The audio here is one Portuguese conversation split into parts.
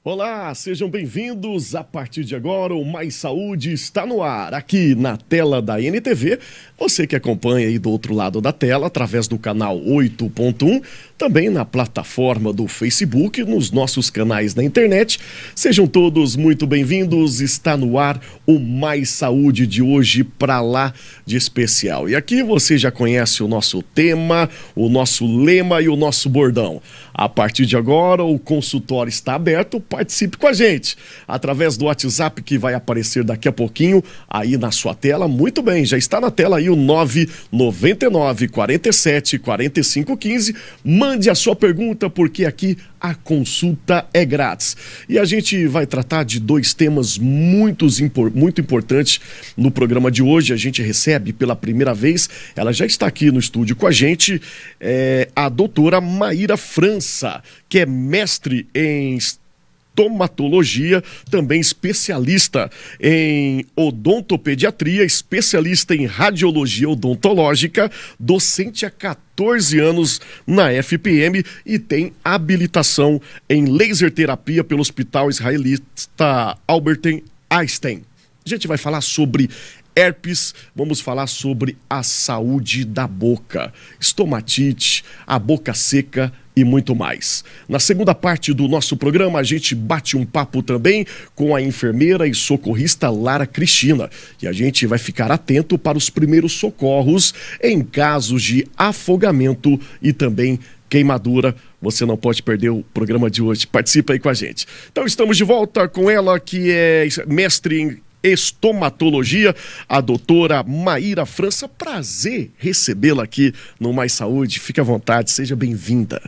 Olá, sejam bem-vindos. A partir de agora, o Mais Saúde está no ar, aqui na tela da NTV. Você que acompanha aí do outro lado da tela, através do canal 8.1, também na plataforma do Facebook, nos nossos canais na internet. Sejam todos muito bem-vindos. Está no ar o Mais Saúde de hoje, pra lá de especial. E aqui você já conhece o nosso tema, o nosso lema e o nosso bordão. A partir de agora, o consultório está aberto. Participe com a gente através do WhatsApp que vai aparecer daqui a pouquinho aí na sua tela. Muito bem, já está na tela aí o 999 47 45 15. Mande a sua pergunta, porque aqui a consulta é grátis. E a gente vai tratar de dois temas muito importantes no programa de hoje. A gente recebe pela primeira vez, ela já está aqui no estúdio com a gente, a doutora Maíra França, que é mestre em estomatologia, também especialista em odontopediatria, especialista em radiologia odontológica, docente há 14 anos na FPM e tem habilitação em laser terapia pelo Hospital Israelita Albert Einstein. A gente vai falar sobre herpes, vamos falar sobre a saúde da boca, estomatite, a boca seca e muito mais. Na segunda parte do nosso programa, a gente bate um papo também com a enfermeira e socorrista Lara Cristina. E a gente vai ficar atento para os primeiros socorros em casos de afogamento e também queimadura. Você não pode perder o programa de hoje. Participa aí com a gente. Então estamos de volta com ela, que é mestre em estomatologia, a doutora Maíra França. Prazer recebê-la aqui no Mais Saúde. Fique à vontade, seja bem-vinda.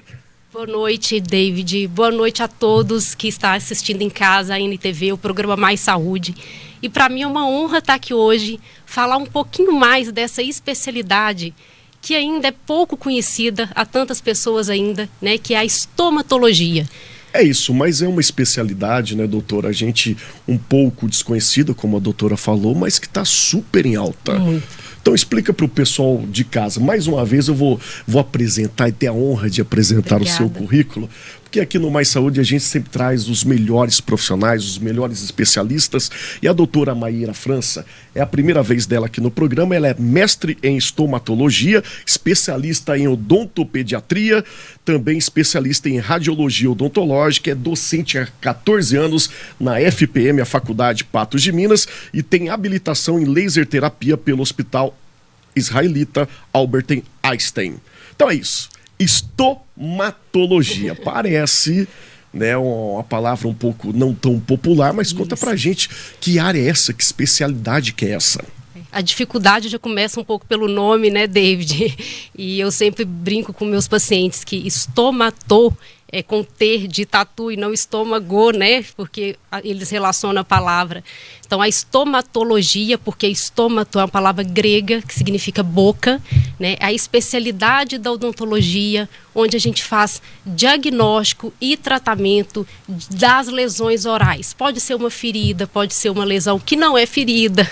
Boa noite, David. Boa noite a todos que estão assistindo em casa, a NTV, o programa Mais Saúde. E para mim é uma honra estar aqui hoje, falar um pouquinho mais dessa especialidade que ainda é pouco conhecida a tantas pessoas ainda, né, que é a estomatologia. É isso, mas é uma especialidade, né, doutora? A gente um pouco desconhecida, como a doutora falou, mas que está super em alta. Muito. Então explica para o pessoal de casa. Mais uma vez eu vou apresentar e ter a honra de apresentar o seu currículo, porque aqui no Mais Saúde a gente sempre traz os melhores profissionais, os melhores especialistas, e a doutora Maíra França, é a primeira vez dela aqui no programa. Ela é mestre em estomatologia, especialista em odontopediatria, também especialista em radiologia odontológica, é docente há 14 anos na FPM, a Faculdade Patos de Minas, e tem habilitação em laser terapia pelo Hospital Israelita Albert Einstein. Então é isso. Estomatologia. Parece, né, uma palavra um pouco não tão popular, mas conta pra gente que área é essa, que especialidade que é essa. A dificuldade já começa um pouco pelo nome, né, David? E eu sempre brinco com meus pacientes que estomatô é com ter de tatu e não estômago, né? Porque eles relacionam a palavra. Então, a estomatologia, porque estômato é uma palavra grega que significa boca, né? A especialidade da odontologia, onde a gente faz diagnóstico e tratamento das lesões orais. Pode ser uma ferida, pode ser uma lesão que não é ferida,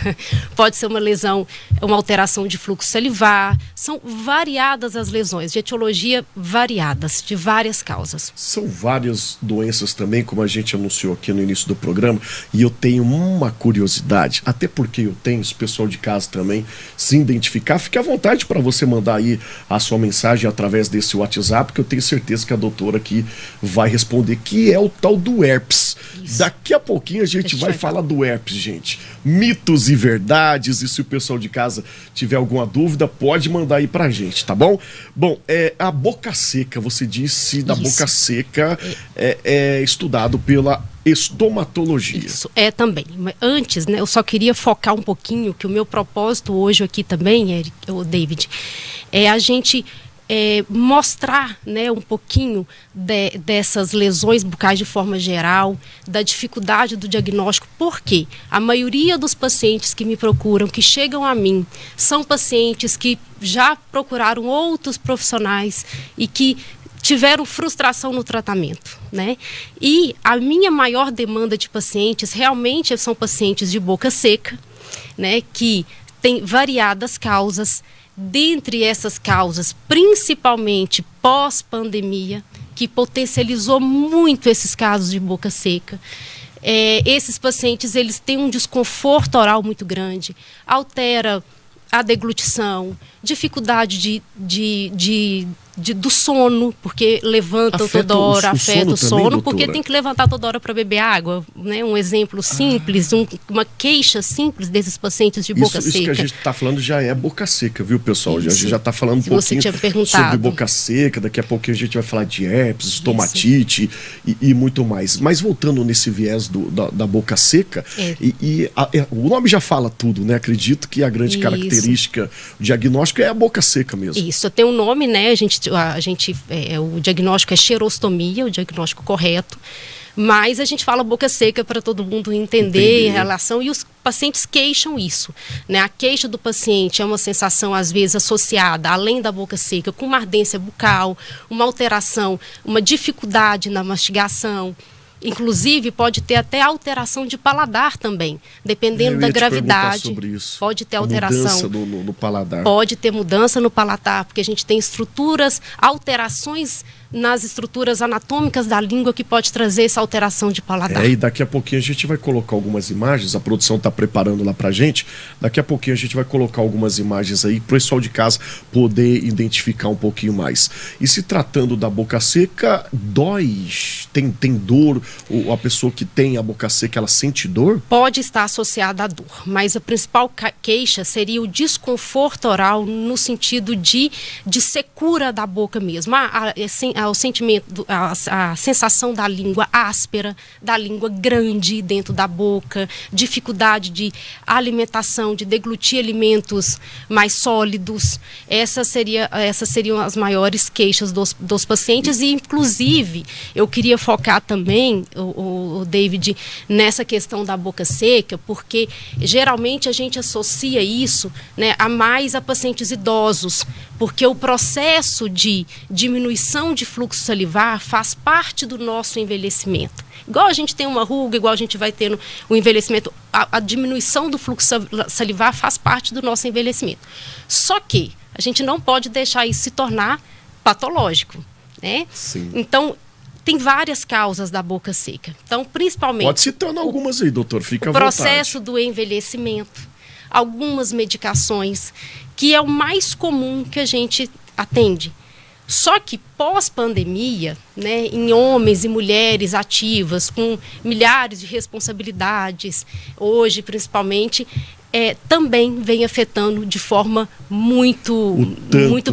pode ser uma lesão, uma alteração de fluxo salivar. São variadas as lesões, de etiologia variadas, de várias causas. São várias doenças também, como a gente anunciou aqui no início do programa, e eu tenho uma curiosidade, até porque eu tenho, o pessoal de casa também se identificar, fique à vontade para você mandar aí a sua mensagem através desse WhatsApp, que eu tenho certeza que a doutora aqui vai responder, que é o tal do herpes. Isso. Daqui a pouquinho a gente vai falar do herpes, gente. Mitos e verdades, e se o pessoal de casa tiver alguma dúvida, pode mandar aí pra gente, tá bom? Bom, a boca seca, você disse da boca seca, é estudado pela estomatologia. Isso, é também. Mas antes, né, eu só queria focar um pouquinho, que o meu propósito hoje aqui também, David, é a gente mostrar, né, um pouquinho dessas lesões bucais de forma geral, da dificuldade do diagnóstico, porque a maioria dos pacientes que me procuram, que chegam a mim, são pacientes que já procuraram outros profissionais e que tiveram frustração no tratamento, né? E a minha maior demanda de pacientes realmente são pacientes de boca seca, né, que tem variadas causas. Dentre essas causas, principalmente pós-pandemia, que potencializou muito esses casos de boca seca. Esses pacientes, eles têm um desconforto oral muito grande, altera a deglutição, dificuldade do sono, porque levanta toda hora, afeta o sono, porque tem que levantar toda hora para beber água, né? Um exemplo simples, uma queixa simples desses pacientes de boca seca. Isso que a gente está falando já é boca seca, viu, pessoal? A gente já está falando um pouquinho sobre boca seca, daqui a pouquinho a gente vai falar de herpes, estomatite e muito mais. Mas voltando nesse viés da boca seca, o nome já fala tudo, né? Acredito que a grande característica, o diagnóstico é a boca seca mesmo. Isso, tem um nome, né? O diagnóstico é xerostomia, o diagnóstico correto, mas a gente fala boca seca para todo mundo entender a relação, e os pacientes queixam isso, né? A queixa do paciente é uma sensação, às vezes, associada, além da boca seca, com uma ardência bucal, uma alteração, uma dificuldade na mastigação. Inclusive, pode ter até alteração de paladar também, dependendo da gravidade. Sobre isso. Pode ter alteração. Mudança no paladar. Pode ter mudança no paladar, porque a gente tem alterações nas estruturas anatômicas da língua que pode trazer essa alteração de paladar. E daqui a pouquinho a gente vai colocar algumas imagens, a produção está preparando lá pra gente, daqui a pouquinho a gente vai colocar algumas imagens aí para o pessoal de casa poder identificar um pouquinho mais. E se tratando da boca seca, dói? Tem dor? A pessoa que tem a boca seca, ela sente dor? Pode estar associada à dor, mas a principal queixa seria o desconforto oral no sentido de secura da boca mesmo. O sentimento, a sensação da língua áspera, da língua grande dentro da boca, dificuldade de alimentação, de deglutir alimentos mais sólidos. Essas seriam as maiores queixas dos pacientes, e inclusive eu queria focar também, o David, nessa questão da boca seca, porque geralmente a gente associa isso, né, a pacientes idosos, porque o processo de diminuição de fluxo salivar faz parte do nosso envelhecimento. Igual a gente tem uma ruga, igual a gente vai ter o envelhecimento, a diminuição do fluxo salivar faz parte do nosso envelhecimento. Só que a gente não pode deixar isso se tornar patológico, né? Sim. Então, tem várias causas da boca seca. Então, principalmente... Pode citando algumas aí, doutor, fica à vontade. O processo do envelhecimento, algumas medicações, que é o mais comum que a gente atende. Só que pós-pandemia, né, em homens e mulheres ativas, com milhares de responsabilidades, hoje principalmente, também vem afetando de forma muito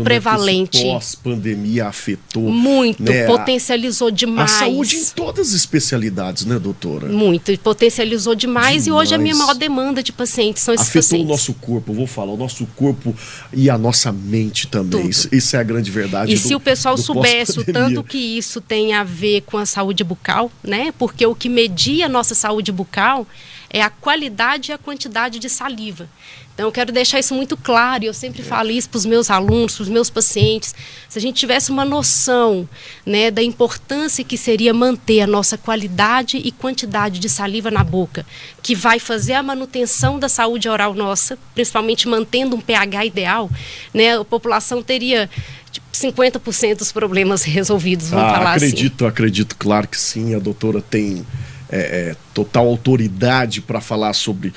prevalente. Pós-pandemia afetou. Muito, né, potencializou demais. A saúde em todas as especialidades, né, doutora? Muito, potencializou demais. E hoje a minha maior demanda de pacientes são esses pacientes. Afetou o nosso corpo, eu vou falar, o nosso corpo e a nossa mente também. Isso é a grande verdade. E se o pessoal soubesse o tanto que isso tem a ver com a saúde bucal, né? Porque o que media a nossa saúde bucal é a qualidade e a quantidade de saliva. Então, eu quero deixar isso muito claro, e eu sempre falo isso para os meus alunos, para os meus pacientes. Se a gente tivesse uma noção, né, da importância que seria manter a nossa qualidade e quantidade de saliva na boca, que vai fazer a manutenção da saúde oral nossa, principalmente mantendo um pH ideal, né, a população teria 50% dos problemas resolvidos, vamos falar assim. Acredito, claro que sim, a doutora tem total autoridade para falar sobre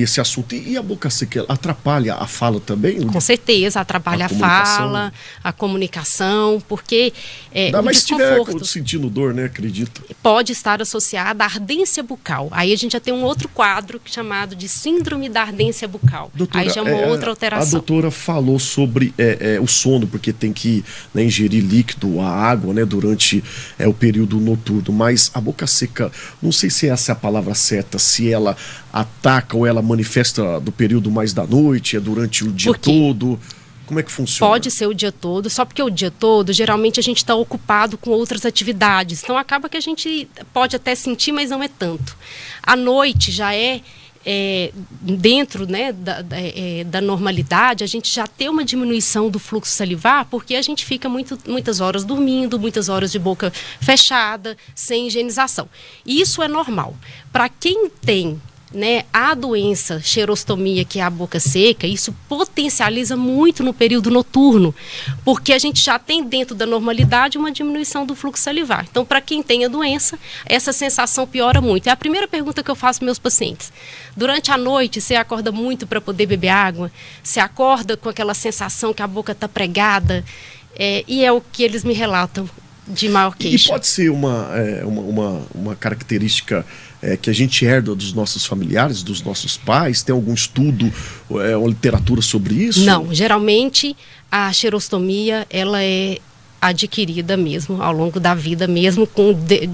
esse assunto. E a boca seca atrapalha a fala também? Com certeza, atrapalha a fala, a comunicação, porque mas se estiver sentindo dor, né, acredito. Pode estar associada à ardência bucal. Aí a gente já tem um outro quadro chamado de síndrome da ardência bucal. Doutora, aí já é uma outra alteração. A doutora falou sobre o sono, porque tem que, né, ingerir líquido, a água, né, durante o período noturno, mas a boca seca, não sei se essa é a palavra certa, se ela ataca ou ela manifesta do período mais da noite, é durante o dia todo. Como é que funciona? Pode ser o dia todo, só porque o dia todo, geralmente a gente está ocupado com outras atividades. Então acaba que a gente pode até sentir, mas não é tanto. À noite já dentro, né, da normalidade, a gente já tem uma diminuição do fluxo salivar, porque a gente fica muitas horas dormindo, muitas horas de boca fechada, sem higienização. Isso é normal. Para quem tem né, a doença xerostomia, que é a boca seca, isso potencializa muito no período noturno, porque a gente já tem dentro da normalidade uma diminuição do fluxo salivar. Então, para quem tem a doença, essa sensação piora muito. É a primeira pergunta que eu faço para meus pacientes. Durante a noite, você acorda muito para poder beber água? Você acorda com aquela sensação que a boca está pregada? E é o que eles me relatam de maior queixa. E pode ser uma característica que a gente herda dos nossos familiares, dos nossos pais? Tem algum estudo, uma literatura sobre isso? Não, geralmente a xerostomia ela é adquirida mesmo ao longo da vida, mesmo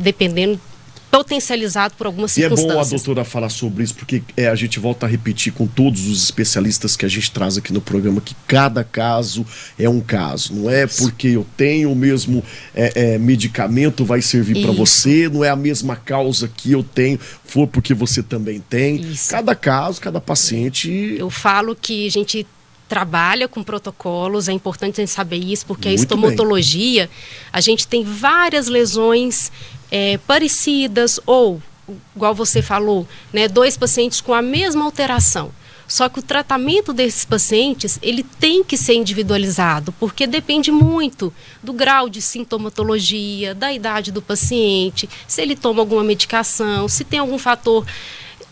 dependendo, potencializado por algumas circunstâncias. E é bom a doutora falar sobre isso, porque a gente volta a repetir com todos os especialistas que a gente traz aqui no programa, que cada caso é um caso. Não é porque eu tenho o mesmo medicamento vai servir para você, não é a mesma causa que eu tenho, for porque você também tem. Isso. Cada caso, cada paciente... Eu falo que a gente trabalha com protocolos, é importante a gente saber isso, porque a estomatologia, a gente tem várias lesões parecidas ou, igual você falou, né, 2 pacientes com a mesma alteração. Só que o tratamento desses pacientes, ele tem que ser individualizado, porque depende muito do grau de sintomatologia, da idade do paciente, se ele toma alguma medicação, se tem algum fator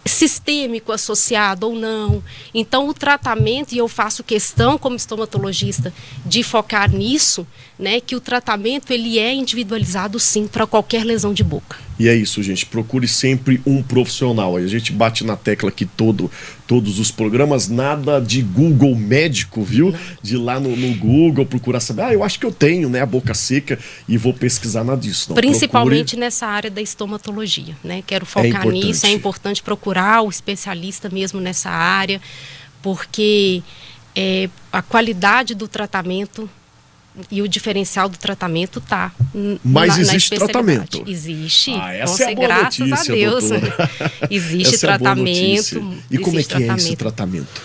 sistêmico associado ou não. Então o tratamento, e eu faço questão como estomatologista de focar nisso, né, que o tratamento ele é individualizado sim para qualquer lesão de boca. E é isso, gente, procure sempre um profissional. A gente bate na tecla aqui todos os programas, nada de Google médico, viu? Não. De ir lá no Google procurar saber, eu acho que eu tenho, né, a boca seca e vou pesquisar nada disso. Não, principalmente nessa área da estomatologia, né? Quero focar nisso, é importante procurar o especialista mesmo nessa área, porque a qualidade do tratamento e o diferencial do tratamento está Mas existe tratamento? Existe. Essa é a boa graças notícia, a Deus. Existe essa tratamento. É a boa notícia. E como é que é esse tratamento?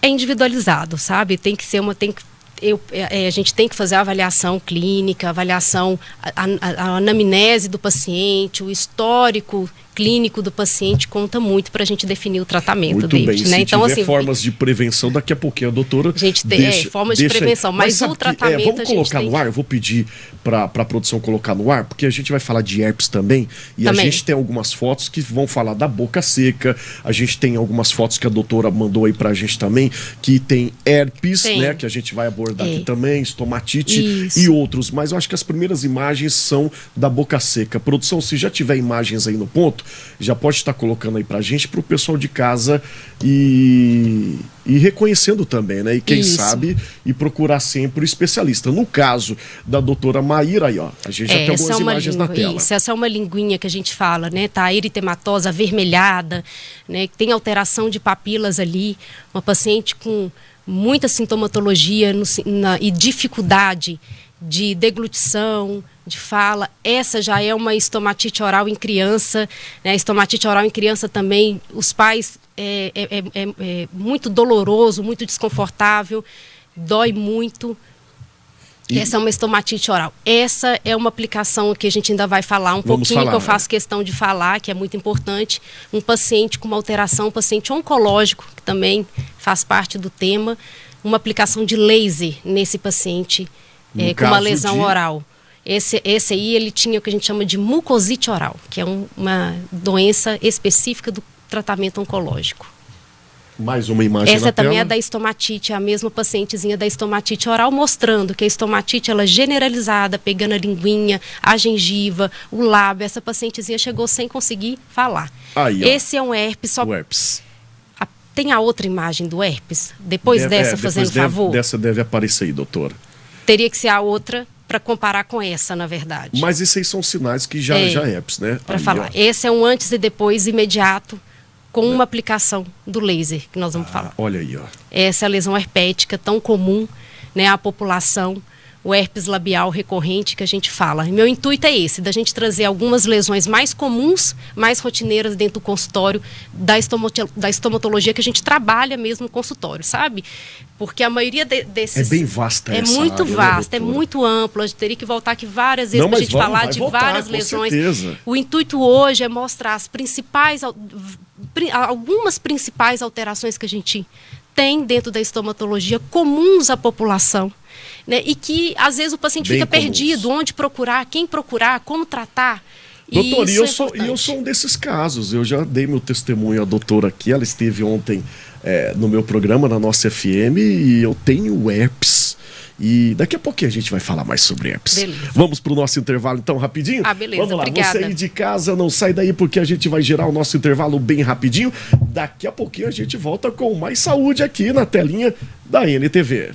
É individualizado, sabe? Tem que ser a gente tem que fazer a avaliação clínica, a anamnese do paciente, o histórico clínico do paciente conta muito para a gente definir o tratamento, muito David, bem. né? Se então, tiver formas de prevenção, daqui a pouquinho a doutora... A gente tem formas de prevenção, mas o tratamento vamos colocar no ar, eu vou pedir para a produção colocar no ar, porque a gente vai falar de herpes também, e a gente tem algumas fotos que vão falar da boca seca, a gente tem algumas fotos que a doutora mandou aí para a gente também, que tem herpes, né, que a gente vai abordar aqui também, estomatite e outros, mas eu acho que as primeiras imagens são da boca seca. Produção, se já tiver imagens aí no ponto, já pode estar colocando aí pra gente, pro pessoal de casa e reconhecendo também, né? E quem sabe, e procurar sempre o especialista. No caso da doutora Maíra, aí ó, a gente já tem algumas imagens na tela. Isso, essa é uma linguinha que a gente fala, né? Tá eritematosa, avermelhada, né? Tem alteração de papilas ali, uma paciente com muita sintomatologia e dificuldade de deglutição, de fala. Essa já é uma estomatite oral em criança, né? Estomatite oral em criança também, os pais é muito doloroso, muito desconfortável, dói muito. Essa é uma estomatite oral. Essa é uma aplicação que a gente ainda vai falar um pouquinho, que eu faço questão de falar, que é muito importante. Um paciente com uma alteração, um paciente oncológico, que também faz parte do tema, uma aplicação de laser nesse paciente com uma lesão oral. Esse aí, ele tinha o que a gente chama de mucosite oral, que é uma doença específica do tratamento oncológico. Mais uma imagem Essa na também tela. É da estomatite, a mesma pacientezinha da estomatite oral, mostrando que a estomatite ela é generalizada, pegando a linguinha, a gengiva, o lábio. Essa pacientezinha chegou sem conseguir falar. Aí, esse é um herpes. O herpes. Tem a outra imagem do herpes? Depois dessa, fazendo favor? Dessa deve aparecer aí, doutora. Teria que ser a outra para comparar com essa, na verdade. Mas esses aí são sinais que já é herpes, né? Para falar. Esse é um antes e depois imediato, com uma aplicação do laser, que nós vamos falar. Olha aí, ó. Essa é a lesão herpética tão comum, né, à população, o herpes labial recorrente que a gente fala. E meu intuito é esse, da gente trazer algumas lesões mais comuns, mais rotineiras dentro do consultório da estomatologia, que a gente trabalha mesmo no consultório, sabe? Porque a maioria desses... É bem vasta essa área, muito vasta, né, é muito ampla. A gente teria que voltar aqui várias vezes para a gente falar de várias lesões. Certeza. O intuito hoje é mostrar as algumas principais alterações que a gente tem dentro da estomatologia, comuns à população, né? E que às vezes o paciente fica perdido, onde procurar, quem procurar, como tratar. Doutor, e eu sou um desses casos. Eu já dei meu testemunho à doutora aqui, ela esteve ontem no meu programa, na nossa FM, e eu tenho herpes. E daqui a pouquinho a gente vai falar mais sobre herpes. Beleza. Vamos para o nosso intervalo então, rapidinho? Beleza, vamos lá, obrigada. Você aí de casa, não sai daí porque a gente vai gerar o nosso intervalo bem rapidinho. Daqui a pouquinho a gente volta com mais saúde aqui na telinha da NTV.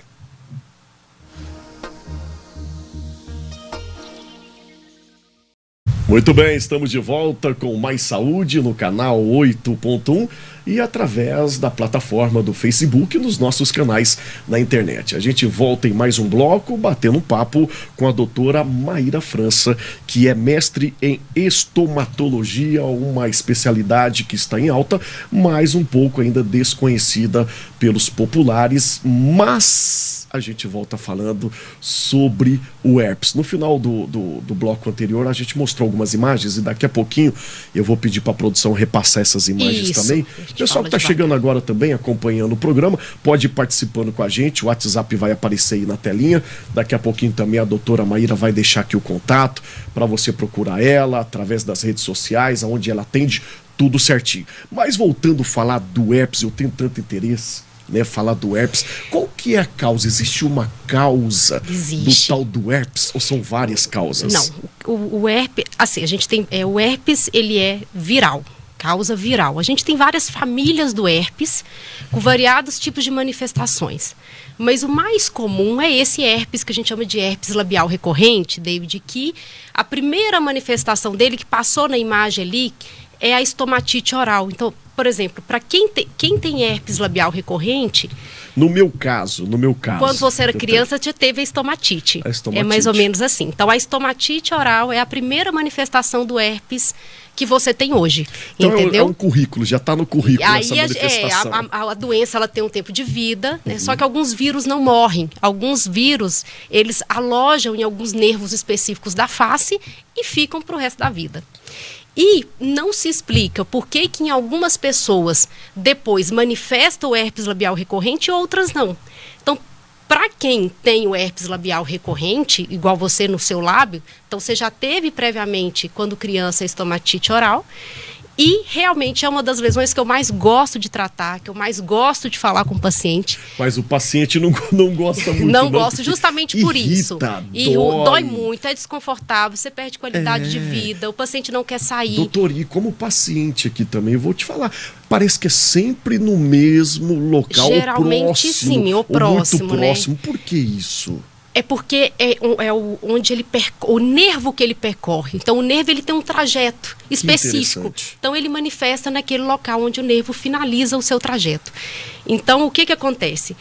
Muito bem, estamos de volta com mais saúde no canal 8.1 e através da plataforma do Facebook nos nossos canais na internet. A gente volta em mais um bloco batendo um papo com a doutora Maíra França, que é mestre em estomatologia, uma especialidade que está em alta, mas um pouco ainda desconhecida pelos populares, mas a gente volta falando sobre o herpes. No final do bloco anterior, a gente mostrou algumas imagens e daqui a pouquinho eu vou pedir para a produção repassar essas imagens também. O pessoal que está chegando agora também, acompanhando o programa, pode ir participando com a gente. O WhatsApp vai aparecer aí na telinha. Daqui a pouquinho também a doutora Maíra vai deixar aqui o contato para você procurar ela através das redes sociais, onde ela atende tudo certinho. Mas voltando a falar do herpes, eu tenho tanto interesse, né, falar do herpes. Qual que é a causa? Existe uma causa do tal do herpes ou são várias causas? Não, o herpes, assim, a gente tem, o herpes, ele é viral, causa viral. A gente tem várias famílias do herpes com variados tipos de manifestações. Mas o mais comum é esse herpes que a gente chama de herpes labial recorrente, David, que a primeira manifestação dele que passou na imagem ali é a estomatite oral. Então, por exemplo, para quem tem herpes labial recorrente... No meu caso... Quando você era criança, já teve a estomatite. É mais ou menos assim. Então, a estomatite oral é a primeira manifestação do herpes que você tem hoje. Então, entendeu? É um currículo, já está no currículo essa manifestação. A doença, ela tem um tempo de vida, né? Só que alguns vírus não morrem. Alguns vírus, eles alojam em alguns nervos específicos da face e ficam para o resto da vida. E não se explica por que em algumas pessoas depois manifesta o herpes labial recorrente e outras não. Então, para quem tem o herpes labial recorrente, igual você no seu lábio, então você já teve previamente, quando criança, a estomatite oral. E realmente é uma das lesões que eu mais gosto de tratar, que eu mais gosto de falar com o paciente. Mas o paciente não gosta muito. Não gosta, justamente por isso. E dói muito, é desconfortável, você perde qualidade de vida, o paciente não quer sair. Doutor, e como paciente aqui também, eu vou te falar, parece que é sempre no mesmo local. Geralmente próximo, sim, o próximo, muito próximo. Né? Por que isso? É porque onde ele o nervo que ele percorre. Então, o nervo ele tem um trajeto específico. Então, ele manifesta naquele local onde o nervo finaliza o seu trajeto. Então, o que acontece?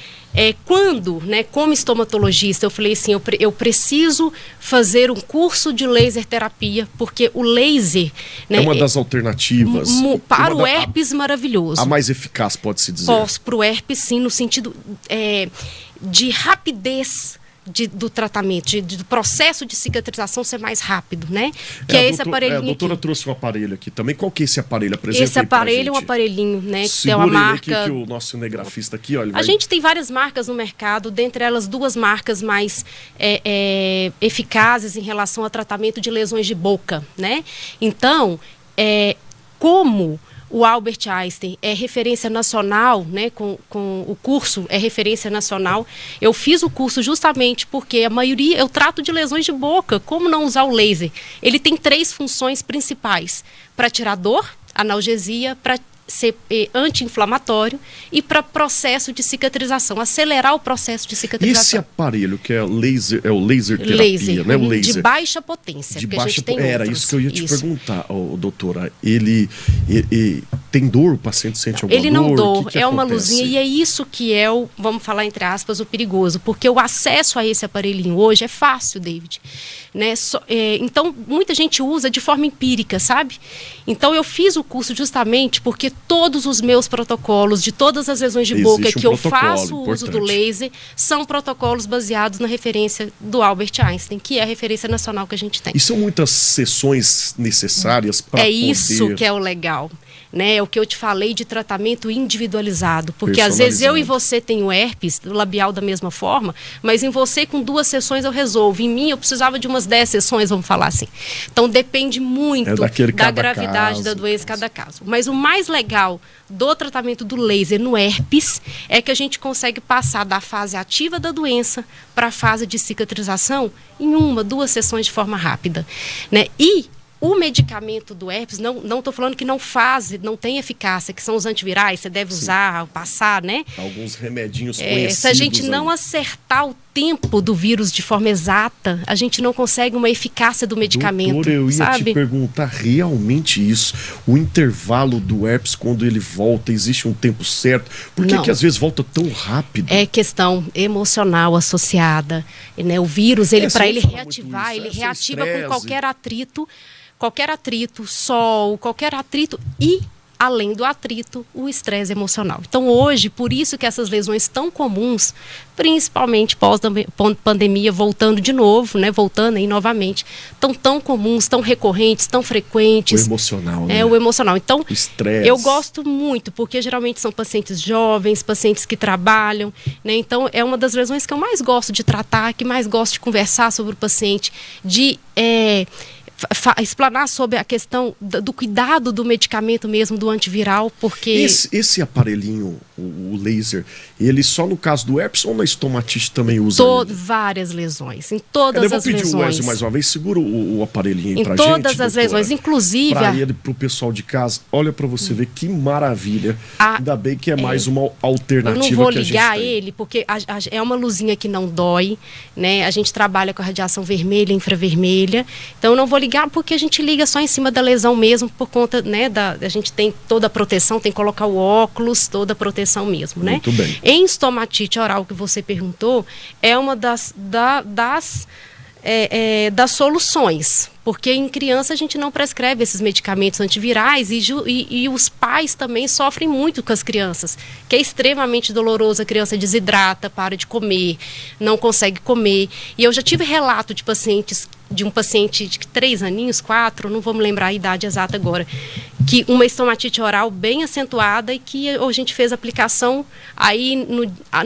Quando, né, como estomatologista, eu falei assim, eu preciso fazer um curso de laser terapia, porque o laser... Né, é uma das alternativas. Para o herpes maravilhoso. A mais eficaz, pode-se dizer. Para o herpes, sim, no sentido de rapidez do tratamento, do processo de cicatrização ser mais rápido, né? Que é esse aparelhinho aqui. A doutora trouxe um aparelho aqui também. Qual que é esse aparelho? Apresenta esse aparelho é um aparelhinho, né? Que tem uma marca... Aqui, que o nosso cinegrafista aqui, olha... A gente tem várias marcas no mercado, dentre elas 2 marcas mais eficazes em relação ao tratamento de lesões de boca, né? Então, como... O Albert Einstein é referência nacional, né, com o curso é referência nacional. Eu fiz o curso justamente porque a maioria, eu trato de lesões de boca, como não usar o laser? Ele tem 3 funções principais, para tirar dor, analgesia, para ser anti-inflamatório e para processo de cicatrização, acelerar o processo de cicatrização. Esse aparelho que é o laser terapia, né? O laser de baixa potência. Era isso que eu ia te perguntar, doutora. Ele tem dor? O paciente sente alguma dor? Ele não dor, que é uma acontece? luzinha e é isso que é vamos falar entre aspas, o perigoso, porque o acesso a esse aparelhinho hoje é fácil, David. Né? Então, muita gente usa de forma empírica, sabe? Então, eu fiz o curso justamente porque todos os meus protocolos de todas as lesões de boca que eu faço o uso do laser são protocolos baseados na referência do Albert Einstein, que é a referência nacional que a gente tem. E são muitas sessões necessárias para poder... É isso que é o legal. né? É o que eu te falei de tratamento individualizado, porque às vezes eu e você tem o herpes labial da mesma forma, mas em você com 2 sessões eu resolvo, em mim eu precisava de umas 10 sessões, vamos falar assim. Então depende muito da gravidade da doença, cada caso. Mas o mais legal do tratamento do laser no herpes é que a gente consegue passar da fase ativa da doença para a fase de cicatrização em 1, 2 sessões de forma rápida, né? E o medicamento do herpes, não estou falando que não tem eficácia, que são os antivirais, você deve usar, passar, né? Alguns remedinhos conhecidos. Se a gente não acertar o tempo do vírus de forma exata, a gente não consegue uma eficácia do medicamento. Doutora, eu ia te perguntar realmente isso. O intervalo do herpes, quando ele volta, existe um tempo certo? Por que às vezes volta tão rápido? É questão emocional associada, né? O vírus, para ele reativar, ele reativa com qualquer atrito, sol, qualquer atrito e, além do atrito, o estresse emocional. Então, hoje, por isso que essas lesões tão comuns, principalmente pós-pandemia, voltando de novo, né, voltando aí novamente, tão comuns, tão recorrentes, tão frequentes. O emocional, né? O emocional. Então, o estresse. Eu gosto muito, porque geralmente são pacientes jovens, pacientes que trabalham, né? Então, é uma das lesões que eu mais gosto de tratar, que mais gosto de conversar sobre o paciente, de explanar sobre a questão do cuidado do medicamento mesmo, do antiviral, porque... Esse aparelhinho, o laser, ele só no caso do herpes ou na estomatite também usa? Várias lesões, em todas as lesões. Eu vou pedir o Wesley mais uma vez, segura o aparelhinho aí pra gente. Em todas as lesões, inclusive... Pro pessoal de casa, olha pra você ver que maravilha. Ainda bem que é mais uma alternativa. Eu não vou ligar ele, porque é uma luzinha que não dói, né? A gente trabalha com a radiação vermelha, infravermelha, então eu não vou ligar porque a gente liga só em cima da lesão mesmo, por conta, né, a gente tem toda a proteção, tem que colocar o óculos, toda a proteção mesmo, né? Muito bem. Em estomatite oral, que você perguntou, é uma das soluções, porque em criança a gente não prescreve esses medicamentos antivirais e os pais também sofrem muito com as crianças, que é extremamente doloroso, a criança desidrata, para de comer, não consegue comer. E eu já tive relato de um paciente de 3 aninhos, 4, não vou me lembrar a idade exata agora, que uma estomatite oral bem acentuada e que a gente fez a aplicação, aí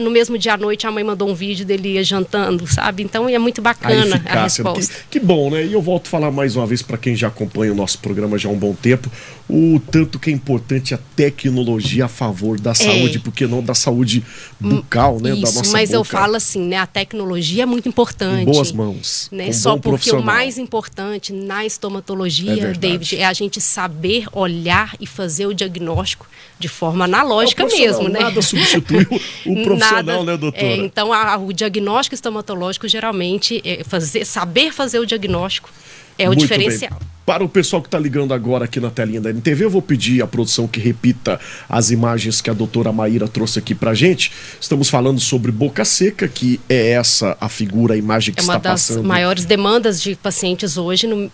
no mesmo dia à noite a mãe mandou um vídeo dele jantando, sabe? Então é muito bacana a resposta. Que bom, né? E eu volto a falar mais uma vez para quem já acompanha o nosso programa já há um bom tempo, o tanto que é importante a tecnologia a favor da saúde, porque não da saúde bucal, né? Isso, da nossa mas boca. Eu falo assim, né? A tecnologia é muito importante. Em boas mãos. Né? Só porque o mais importante na estomatologia, David, é a gente saber olhar e fazer o diagnóstico de forma analógica mesmo, né? Nada substitui o profissional, né, doutora? Então, o diagnóstico estomatológico, geralmente, saber fazer o diagnóstico é o diferencial. Bem. Para o pessoal que está ligando agora aqui na telinha da NTV, eu vou pedir à produção que repita as imagens que a doutora Maíra trouxe aqui para a gente. Estamos falando sobre boca seca, que é essa a figura, a imagem que está passando. É uma das maiores demandas de pacientes hoje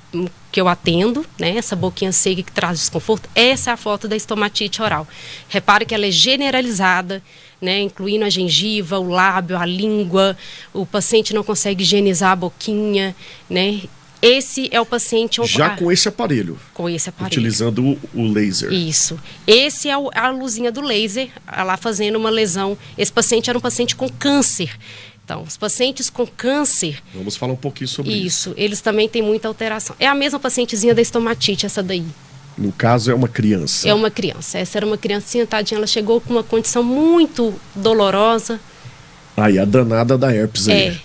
que eu atendo, né? Essa boquinha seca que traz desconforto. Essa é a foto da estomatite oral. Repare que ela é generalizada, né, incluindo a gengiva, o lábio, a língua. O paciente não consegue higienizar a boquinha, né? Esse é o paciente... Já com esse aparelho. Com esse aparelho. Utilizando o laser. Isso. Esse é a luzinha do laser, lá fazendo uma lesão. Esse paciente era um paciente com câncer. Então, os pacientes com câncer... Vamos falar um pouquinho sobre isso. Isso. Eles também têm muita alteração. É a mesma pacientezinha da estomatite, essa daí. No caso, é uma criança. É uma criança. Essa era uma criancinha, tadinha. Ela chegou com uma condição muito dolorosa. Aí, a danada da herpes aí.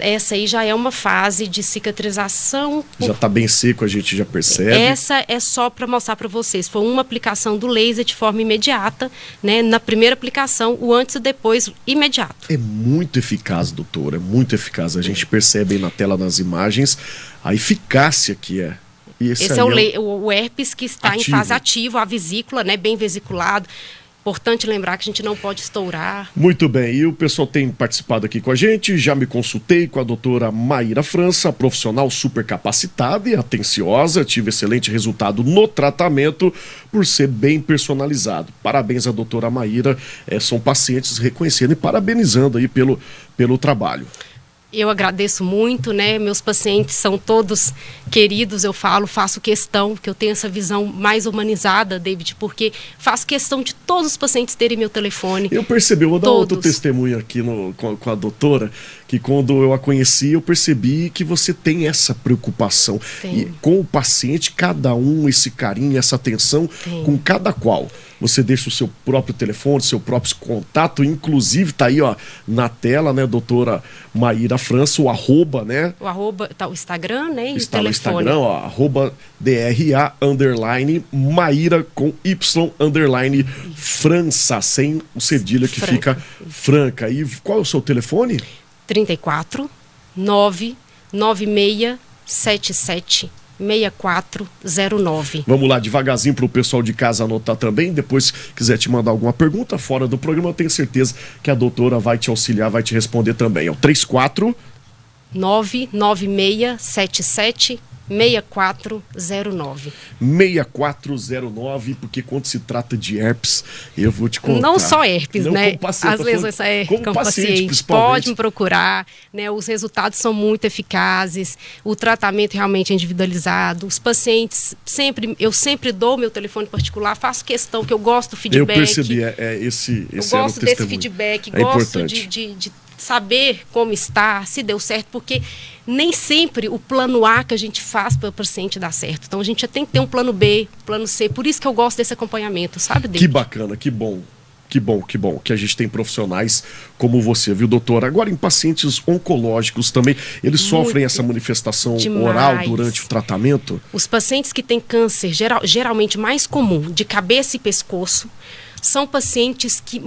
Essa aí já é uma fase de cicatrização. Já está bem seco, a gente já percebe. Essa é só para mostrar para vocês. Foi uma aplicação do laser de forma imediata, né? Na primeira aplicação, o antes e depois imediato. É muito eficaz, doutora, é muito eficaz. A gente percebe aí na tela, nas imagens, a eficácia que é. Esse é o herpes que está em fase ativa, a vesícula, né? Bem vesiculado. Importante lembrar que a gente não pode estourar. Muito bem, e o pessoal tem participado aqui com a gente, já me consultei com a doutora Maíra França, profissional super capacitada e atenciosa, tive excelente resultado no tratamento por ser bem personalizado. Parabéns à doutora Maíra, são pacientes reconhecendo e parabenizando aí pelo trabalho. Eu agradeço muito, né? Meus pacientes são todos queridos, eu faço questão, que eu tenho essa visão mais humanizada, David, porque faço questão de todos os pacientes terem meu telefone. Eu percebi, eu vou dar outro Todos. testemunho aqui com a doutora, que quando eu a conheci, eu percebi que você tem essa preocupação. Tenho. E com o paciente, cada um, esse carinho, essa atenção, Tenho. com cada qual. Você deixa o seu próprio telefone, seu próprio contato, inclusive tá aí, ó, na tela, né, doutora Maíra França, o arroba, né? O arroba, tá o Instagram, né? E Está o no telefone. Instagram, ó, arroba DRA, _ Maíra com Y, _ França, sem o cedilha que Franca. fica franca. E qual é o seu telefone? 34 99677 6409. Vamos lá, devagarzinho para o pessoal de casa anotar também. Depois, quiser te mandar alguma pergunta fora do programa, eu tenho certeza que a doutora vai te auxiliar, vai te responder também. É o 34 99677 6409. 6409, porque quando se trata de herpes, eu vou te contar. Não só herpes, Não né? como paciente, Às tô vezes falando como paciente principalmente. pode me procurar, né? Os resultados são muito eficazes, o tratamento realmente é individualizado. Os pacientes eu sempre dou meu telefone particular, faço questão que eu gosto do feedback. Eu percebi, esse Eu era o gosto desse testemunho. feedback, É gosto importante. de saber como está, se deu certo, porque nem sempre o plano A que a gente faz para o paciente dá certo. Então a gente já tem que ter um plano B, plano C. Por isso que eu gosto desse acompanhamento, sabe, David? Que bacana, que bom. Que bom que a gente tem profissionais como você, viu, doutora? Agora, em pacientes oncológicos também, eles sofrem essa manifestação demais. oral durante o tratamento? Os pacientes que têm câncer, geralmente mais comum, de cabeça e pescoço, são pacientes que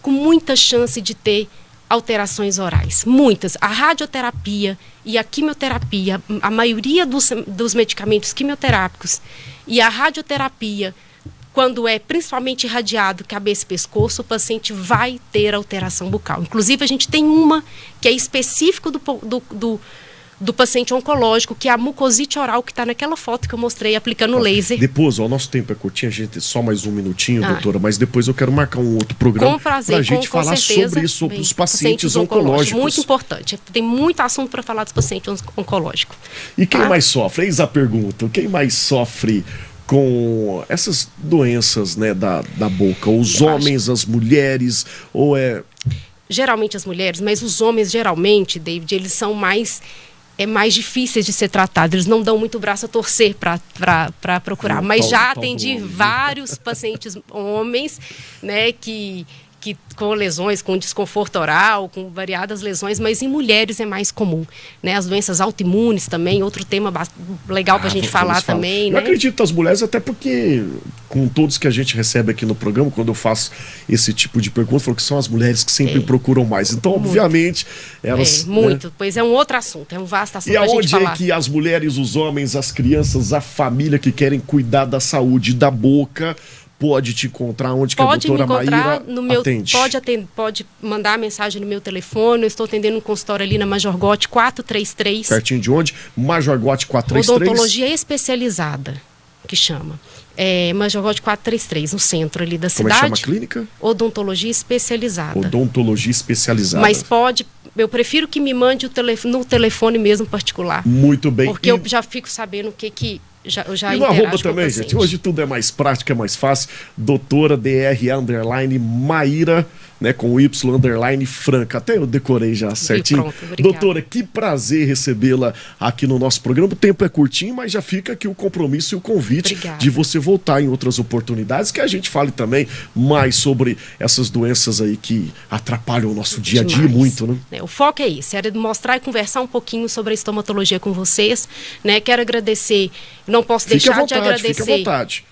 com muita chance de ter alterações orais. Muitas. A radioterapia e a quimioterapia, a maioria dos medicamentos quimioterápicos e a radioterapia, quando é principalmente irradiado cabeça e pescoço, o paciente vai ter alteração bucal. Inclusive, a gente tem uma que é específico do paciente oncológico, que é a mucosite oral, que está naquela foto que eu mostrei, aplicando laser. Depois, ó, o nosso tempo é curtinho, a gente só mais um minutinho, doutora, mas depois eu quero marcar um outro programa Com prazer, pra gente com falar certeza, sobre isso, sobre bem, os pacientes oncológicos. Muito importante. Tem muito assunto para falar dos pacientes oncológicos. E quem mais sofre? Eis a pergunta. Quem mais sofre com essas doenças, né, da boca? Os homens, as mulheres, ou é... Geralmente as mulheres, mas os homens geralmente, David, eles são mais difíceis de ser tratados. Eles não dão muito braço a torcer para procurar. Mas já atendi vários pacientes homens, né, que com lesões, com desconforto oral, com variadas lesões, mas em mulheres é mais comum, né? As doenças autoimunes também, outro tema legal para a gente falar também, né? Eu acredito nas mulheres, até porque com todos que a gente recebe aqui no programa, quando eu faço esse tipo de pergunta, eu falo que são as mulheres que sempre procuram mais. Então, obviamente, elas... muito, né? Pois é um outro assunto, é um vasto assunto E pra gente aonde falar. é que as mulheres, os homens, as crianças, a família que querem cuidar da saúde da boca pode te encontrar? Onde que a doutora Maíra atende? Pode mandar a mensagem no meu telefone. Eu estou atendendo um consultório ali na Major Gotti 433. Pertinho de onde? Major Gotti 433. Odontologia especializada, que chama. Major Gotti 433, no centro ali da cidade. Como é que chama a clínica? Odontologia especializada. Odontologia especializada. Mas eu prefiro que me mande no telefone mesmo particular. Muito bem. Porque eu já fico sabendo o que eu já e no arroba com o também, paciente. gente. Hoje tudo é mais prático, é mais fácil. Doutora DRA _ Maíra, né, com Y _ Franca. Até eu decorei já certinho. Pronto, obrigada. Doutora, que prazer recebê-la aqui no nosso programa. O tempo é curtinho, mas já fica aqui o compromisso e o convite de você voltar em outras oportunidades, que a gente fale também mais sobre essas doenças aí que atrapalham o nosso dia a dia muito, né? O foco é isso, era mostrar e conversar um pouquinho sobre a estomatologia com vocês, né? Quero agradecer, não posso deixar de agradecer. Fique à vontade.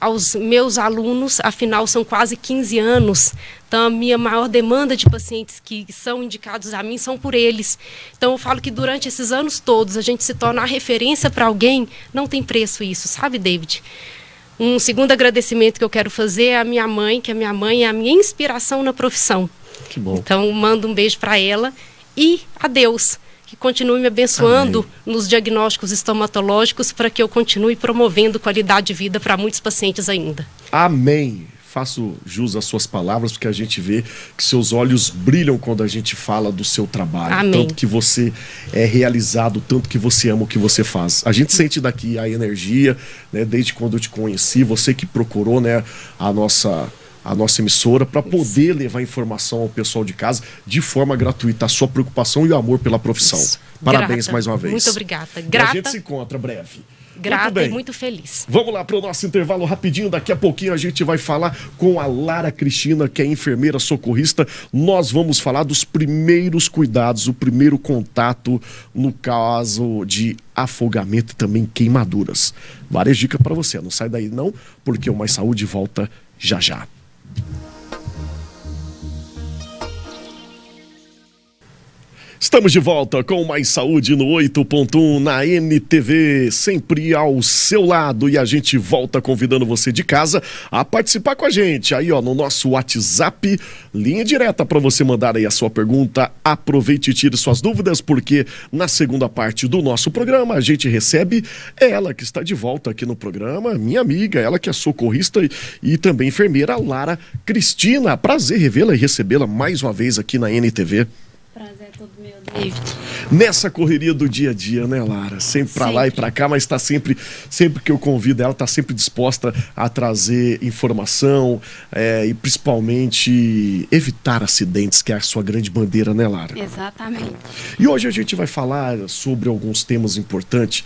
Aos meus alunos, afinal são quase 15 anos, então a minha maior demanda de pacientes que são indicados a mim são por eles. Então eu falo que durante esses anos todos a gente se torna a referência para alguém, não tem preço isso, sabe, David? Um segundo agradecimento que eu quero fazer é a minha mãe, que a minha mãe é a minha inspiração na profissão. Que bom. Então mando um beijo para ela e a Deus, que continue me abençoando nos diagnósticos estomatológicos para que eu continue promovendo qualidade de vida para muitos pacientes ainda. Amém. faço jus às suas palavras, porque a gente vê que seus olhos brilham quando a gente fala do seu trabalho. Amém. Tanto que você é realizado, tanto que você ama o que você faz. A gente sente daqui a energia, né, desde quando eu te conheci, você que procurou, né, a nossa emissora para poder levar informação ao pessoal de casa de forma gratuita, a sua preocupação e o amor pela profissão. Isso. Parabéns Grata. mais uma vez. Muito obrigada. E a Grata. gente se encontra breve. Grata Muito bem. e muito feliz. Vamos lá para o nosso intervalo rapidinho. Daqui a pouquinho a gente vai falar com a Lara Cristina, que é enfermeira socorrista. Nós vamos falar dos primeiros cuidados, o primeiro contato no caso de afogamento e também queimaduras. Várias dicas para você. Não sai daí não, porque o Mais Saúde volta já já. Estamos de volta com Mais Saúde no 8.1 na NTV, sempre ao seu lado, e a gente volta convidando você de casa a participar com a gente aí, ó, no nosso WhatsApp, linha direta para você mandar aí a sua pergunta. Aproveite e tire suas dúvidas, porque na segunda parte do nosso programa a gente recebe ela que está de volta aqui no programa, minha amiga, ela que é socorrista e também enfermeira, Lara Cristina. Prazer revê-la e recebê-la mais uma vez aqui na NTV. Prazer é todo meu, David. Nessa correria do dia a dia, né, Lara? Sempre pra lá e pra cá, mas tá sempre que eu convido ela, tá sempre disposta a trazer informação e principalmente evitar acidentes, que é a sua grande bandeira, né, Lara? Exatamente. E hoje a gente vai falar sobre alguns temas importantes,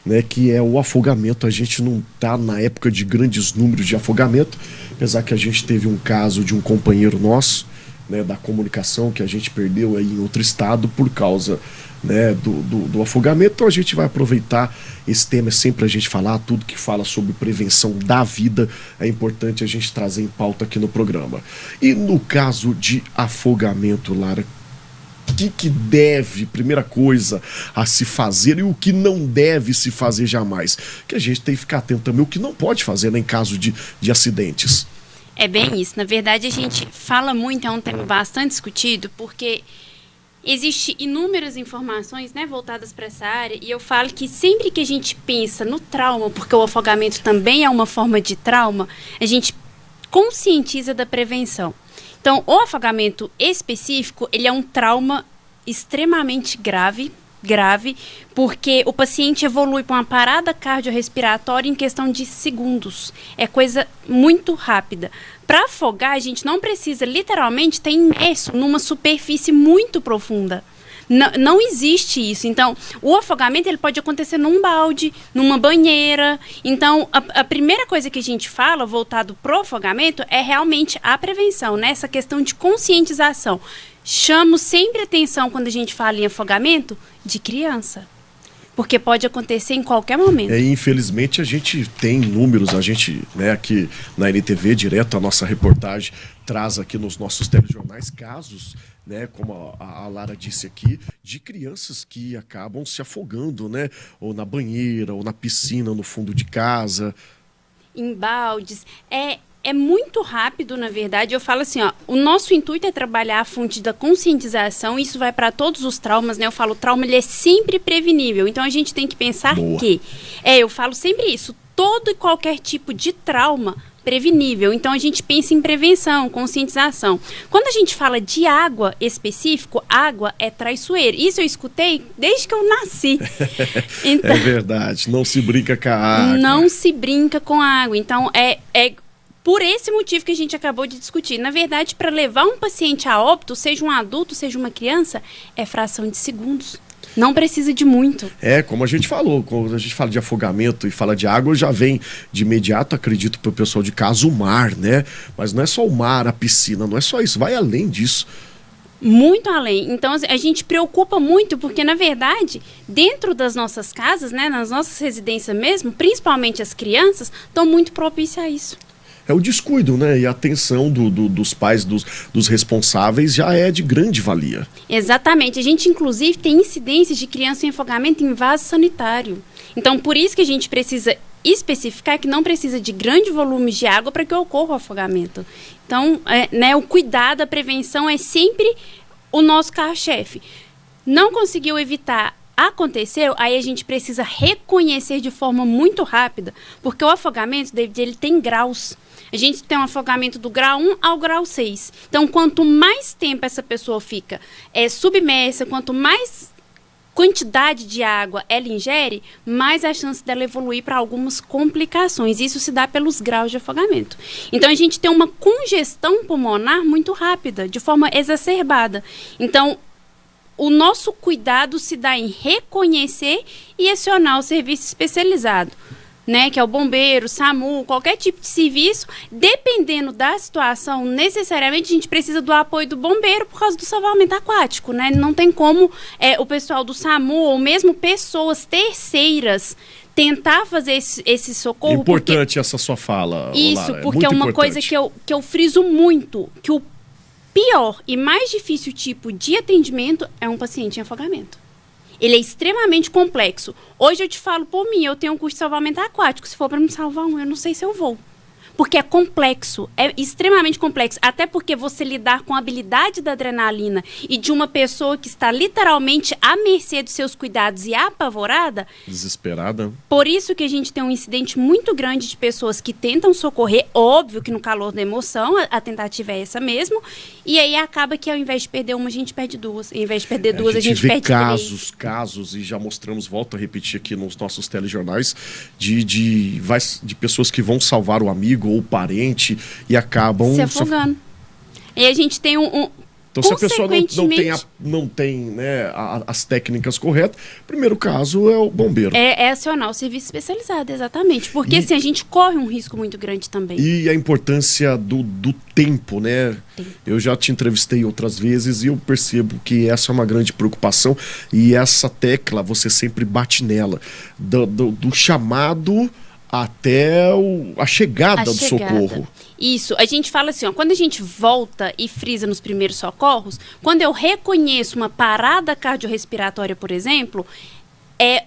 né, que é o afogamento. A gente não tá na época de grandes números de afogamento, apesar que a gente teve um caso de um companheiro nosso, né, da comunicação, que a gente perdeu aí em outro estado por causa, né, do afogamento. Então a gente vai aproveitar esse tema, é sempre a gente falar, tudo que fala sobre prevenção da vida é importante a gente trazer em pauta aqui no programa. E no caso de afogamento, Lara, o que deve, primeira coisa, a se fazer e o que não deve se fazer jamais? Que a gente tem que ficar atento também o que não pode fazer, né, em caso de acidentes. É bem isso. Na verdade, a gente fala muito, é um tema bastante discutido, porque existem inúmeras informações, né, voltadas para essa área, e eu falo que sempre que a gente pensa no trauma, porque o afogamento também é uma forma de trauma, a gente conscientiza da prevenção. Então, o afogamento específico, ele é um trauma extremamente grave, porque o paciente evolui para uma parada cardiorrespiratória em questão de segundos. É coisa muito rápida. Para afogar, a gente não precisa literalmente estar imerso numa superfície muito profunda. Não existe isso. Então, o afogamento ele pode acontecer num balde, numa banheira. Então, a primeira coisa que a gente fala, voltado para o afogamento, é realmente a prevenção, né? Essa questão de conscientização. Chamo sempre atenção quando a gente fala em afogamento de criança, porque pode acontecer em qualquer momento. Infelizmente a gente tem números, a gente, né, aqui na NTV, direto a nossa reportagem traz aqui nos nossos telejornais casos, né, como a Lara disse aqui, de crianças que acabam se afogando, né, ou na banheira, ou na piscina, no fundo de casa. Em baldes. É muito rápido, na verdade. Eu falo assim, ó, o nosso intuito é trabalhar a fonte da conscientização, isso vai para todos os traumas, né? Eu falo, o trauma ele é sempre prevenível, então a gente tem que pensar que, eu falo sempre isso, todo e qualquer tipo de trauma prevenível, então a gente pensa em prevenção, conscientização. Quando a gente fala de água específico, água é traiçoeira. Isso eu escutei desde que eu nasci. Então, é verdade, não se brinca com a água. Não se brinca com a água, então por esse motivo que a gente acabou de discutir. Na verdade, para levar um paciente a óbito, seja um adulto, seja uma criança, é fração de segundos. Não precisa de muito. Como a gente falou, quando a gente fala de afogamento e fala de água, já vem de imediato, acredito, para o pessoal de casa, o mar, né? Mas não é só o mar, a piscina, não é só isso, vai além disso. Muito além. Então, a gente preocupa muito, porque, na verdade, dentro das nossas casas, né, nas nossas residências mesmo, principalmente as crianças, estão muito propícias a isso. É o descuido, né? E a atenção dos pais, dos responsáveis, já é de grande valia. Exatamente. A gente, inclusive, tem incidências de criança em afogamento em vaso sanitário. Então, por isso que a gente precisa especificar que não precisa de grande volume de água para que ocorra o afogamento. Então, o cuidado, a prevenção é sempre o nosso carro-chefe. Não conseguiu evitar aconteceu, aí a gente precisa reconhecer de forma muito rápida, porque o afogamento, David, ele tem graus. A gente tem um afogamento do grau 1 ao grau 6. Então, quanto mais tempo essa pessoa fica submersa, quanto mais quantidade de água ela ingere, mais a chance dela evoluir para algumas complicações. Isso se dá pelos graus de afogamento. Então, a gente tem uma congestão pulmonar muito rápida, de forma exacerbada. Então, o nosso cuidado se dá em reconhecer e acionar o serviço especializado, né, que é o bombeiro, SAMU, qualquer tipo de serviço. Dependendo da situação, necessariamente a gente precisa do apoio do bombeiro por causa do salvamento aquático, né? Não tem como o pessoal do SAMU ou mesmo pessoas terceiras tentar fazer esse socorro. Importante essa sua fala, isso, Lara, porque é uma coisa que eu friso muito, que o pior e mais difícil tipo de atendimento é um paciente em afogamento. Ele é extremamente complexo. Hoje eu te falo por mim, eu tenho um curso de salvamento aquático. Se for para me salvar eu não sei se eu vou. Porque é complexo, é extremamente complexo. Até porque você lidar com a habilidade da adrenalina e de uma pessoa que está literalmente à mercê dos seus cuidados e apavorada. Desesperada. Por isso que a gente tem um incidente muito grande de pessoas que tentam socorrer. Óbvio que no calor da emoção, a tentativa é essa mesmo. E aí acaba que ao invés de perder uma, a gente perde duas. Ao invés de perder duas, a gente perde três. Casos, e já mostramos, volto a repetir aqui nos nossos telejornais, de pessoas que vão salvar o amigo ou o parente e acabam se afogando. E a gente tem então, se a pessoa não tem né, as técnicas corretas, o primeiro caso é o bombeiro. É acionar o serviço especializado, exatamente. Porque assim, a gente corre um risco muito grande também. E a importância do tempo, né? Eu já te entrevistei outras vezes e eu percebo que essa é uma grande preocupação. E essa tecla, você sempre bate nela. Do chamado até a chegada do socorro. Isso, a gente fala assim, ó, quando a gente volta e frisa nos primeiros socorros, quando eu reconheço uma parada cardiorrespiratória, por exemplo,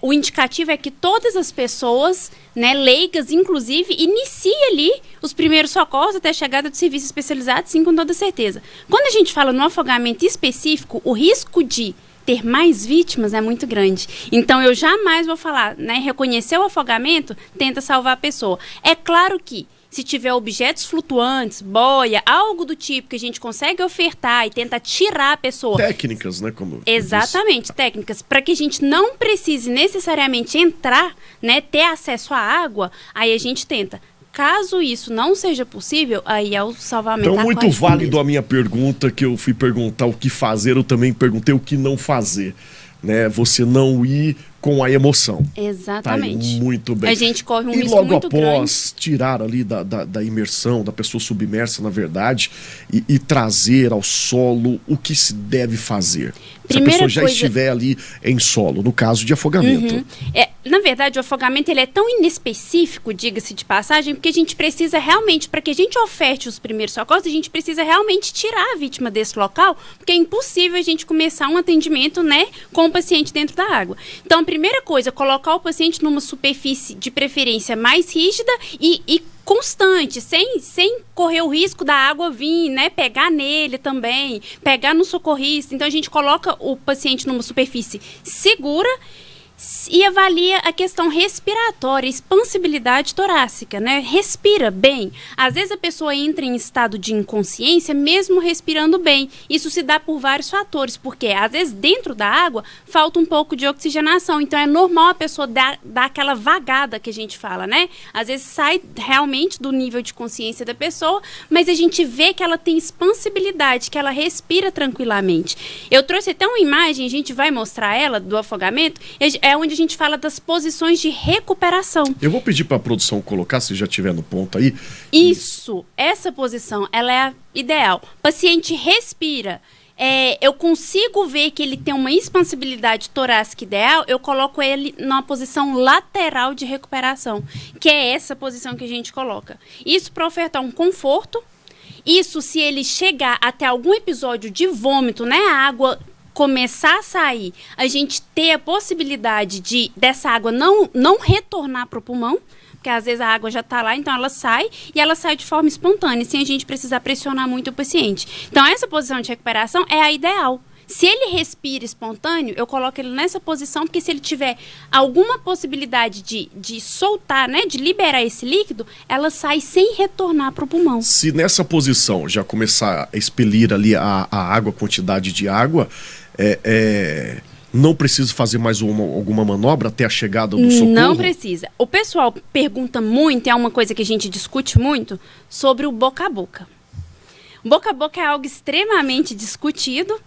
o indicativo é que todas as pessoas, né, leigas, inclusive, iniciem ali os primeiros socorros até a chegada do serviço especializado, sim, com toda certeza. Quando a gente fala no afogamento específico, o risco de ter mais vítimas é muito grande. Então, eu jamais vou falar, né, reconhecer o afogamento, tenta salvar a pessoa. É claro que, se tiver objetos flutuantes, boia, algo do tipo que a gente consegue ofertar e tenta tirar a pessoa. Técnicas, né? Exatamente, técnicas. Para que a gente não precise necessariamente entrar, né, ter acesso à água, aí a gente tenta. Caso isso não seja possível, aí é o salvamento aquático. Então, muito válido mesmo. A minha pergunta, que eu fui perguntar o que fazer, eu também perguntei o que não fazer. Né? Você não ir com a emoção. Exatamente. Tá, muito bem. A gente corre um risco muito grande. E logo após tirar ali da imersão, da pessoa submersa, na verdade, e trazer ao solo o que se deve fazer. Se a pessoa já estiver ali em solo, no caso de afogamento. Uhum. Na verdade, o afogamento ele é tão inespecífico, diga-se de passagem, porque a gente precisa realmente, para que a gente oferte os primeiros socorros, a gente precisa realmente tirar a vítima desse local, porque é impossível a gente começar um atendimento, né, com o paciente dentro da água. Então, a primeira coisa, colocar o paciente numa superfície de preferência mais rígida e constante, sem correr o risco da água vir, né, pegar nele também, pegar no socorrista. Então, a gente coloca o paciente numa superfície segura e avalia a questão respiratória, expansibilidade torácica, né? Respira bem. Às vezes a pessoa entra em estado de inconsciência mesmo respirando bem. Isso se dá por vários fatores, porque às vezes dentro da água falta um pouco de oxigenação, então é normal a pessoa dar aquela vagada que a gente fala, né? Às vezes sai realmente do nível de consciência da pessoa, mas a gente vê que ela tem expansibilidade, que ela respira tranquilamente. Eu trouxe até uma imagem, a gente vai mostrar ela do afogamento, é onde a gente fala das posições de recuperação. Eu vou pedir para a produção colocar, se já estiver no ponto aí. Isso, essa posição, ela é a ideal. O paciente respira. Eu consigo ver que ele tem uma expansibilidade torácica ideal, eu coloco ele numa posição lateral de recuperação, que é essa posição que a gente coloca. Isso para ofertar um conforto. Isso se ele chegar até algum episódio de vômito, né, a água começar a sair, a gente ter a possibilidade dessa água não retornar para o pulmão, porque às vezes a água já está lá, então ela sai, e ela sai de forma espontânea, sem a gente precisar pressionar muito o paciente. Então, essa posição de recuperação é a ideal. Se ele respira espontâneo, eu coloco ele nessa posição, porque se ele tiver alguma possibilidade de soltar, né, de liberar esse líquido, ela sai sem retornar para o pulmão. Se nessa posição já começar a expelir ali a água, a quantidade de água, não precisa fazer mais alguma manobra até a chegada do socorro? Não precisa. O pessoal pergunta muito, é uma coisa que a gente discute muito, sobre o boca a boca. Boca a boca é algo extremamente discutido,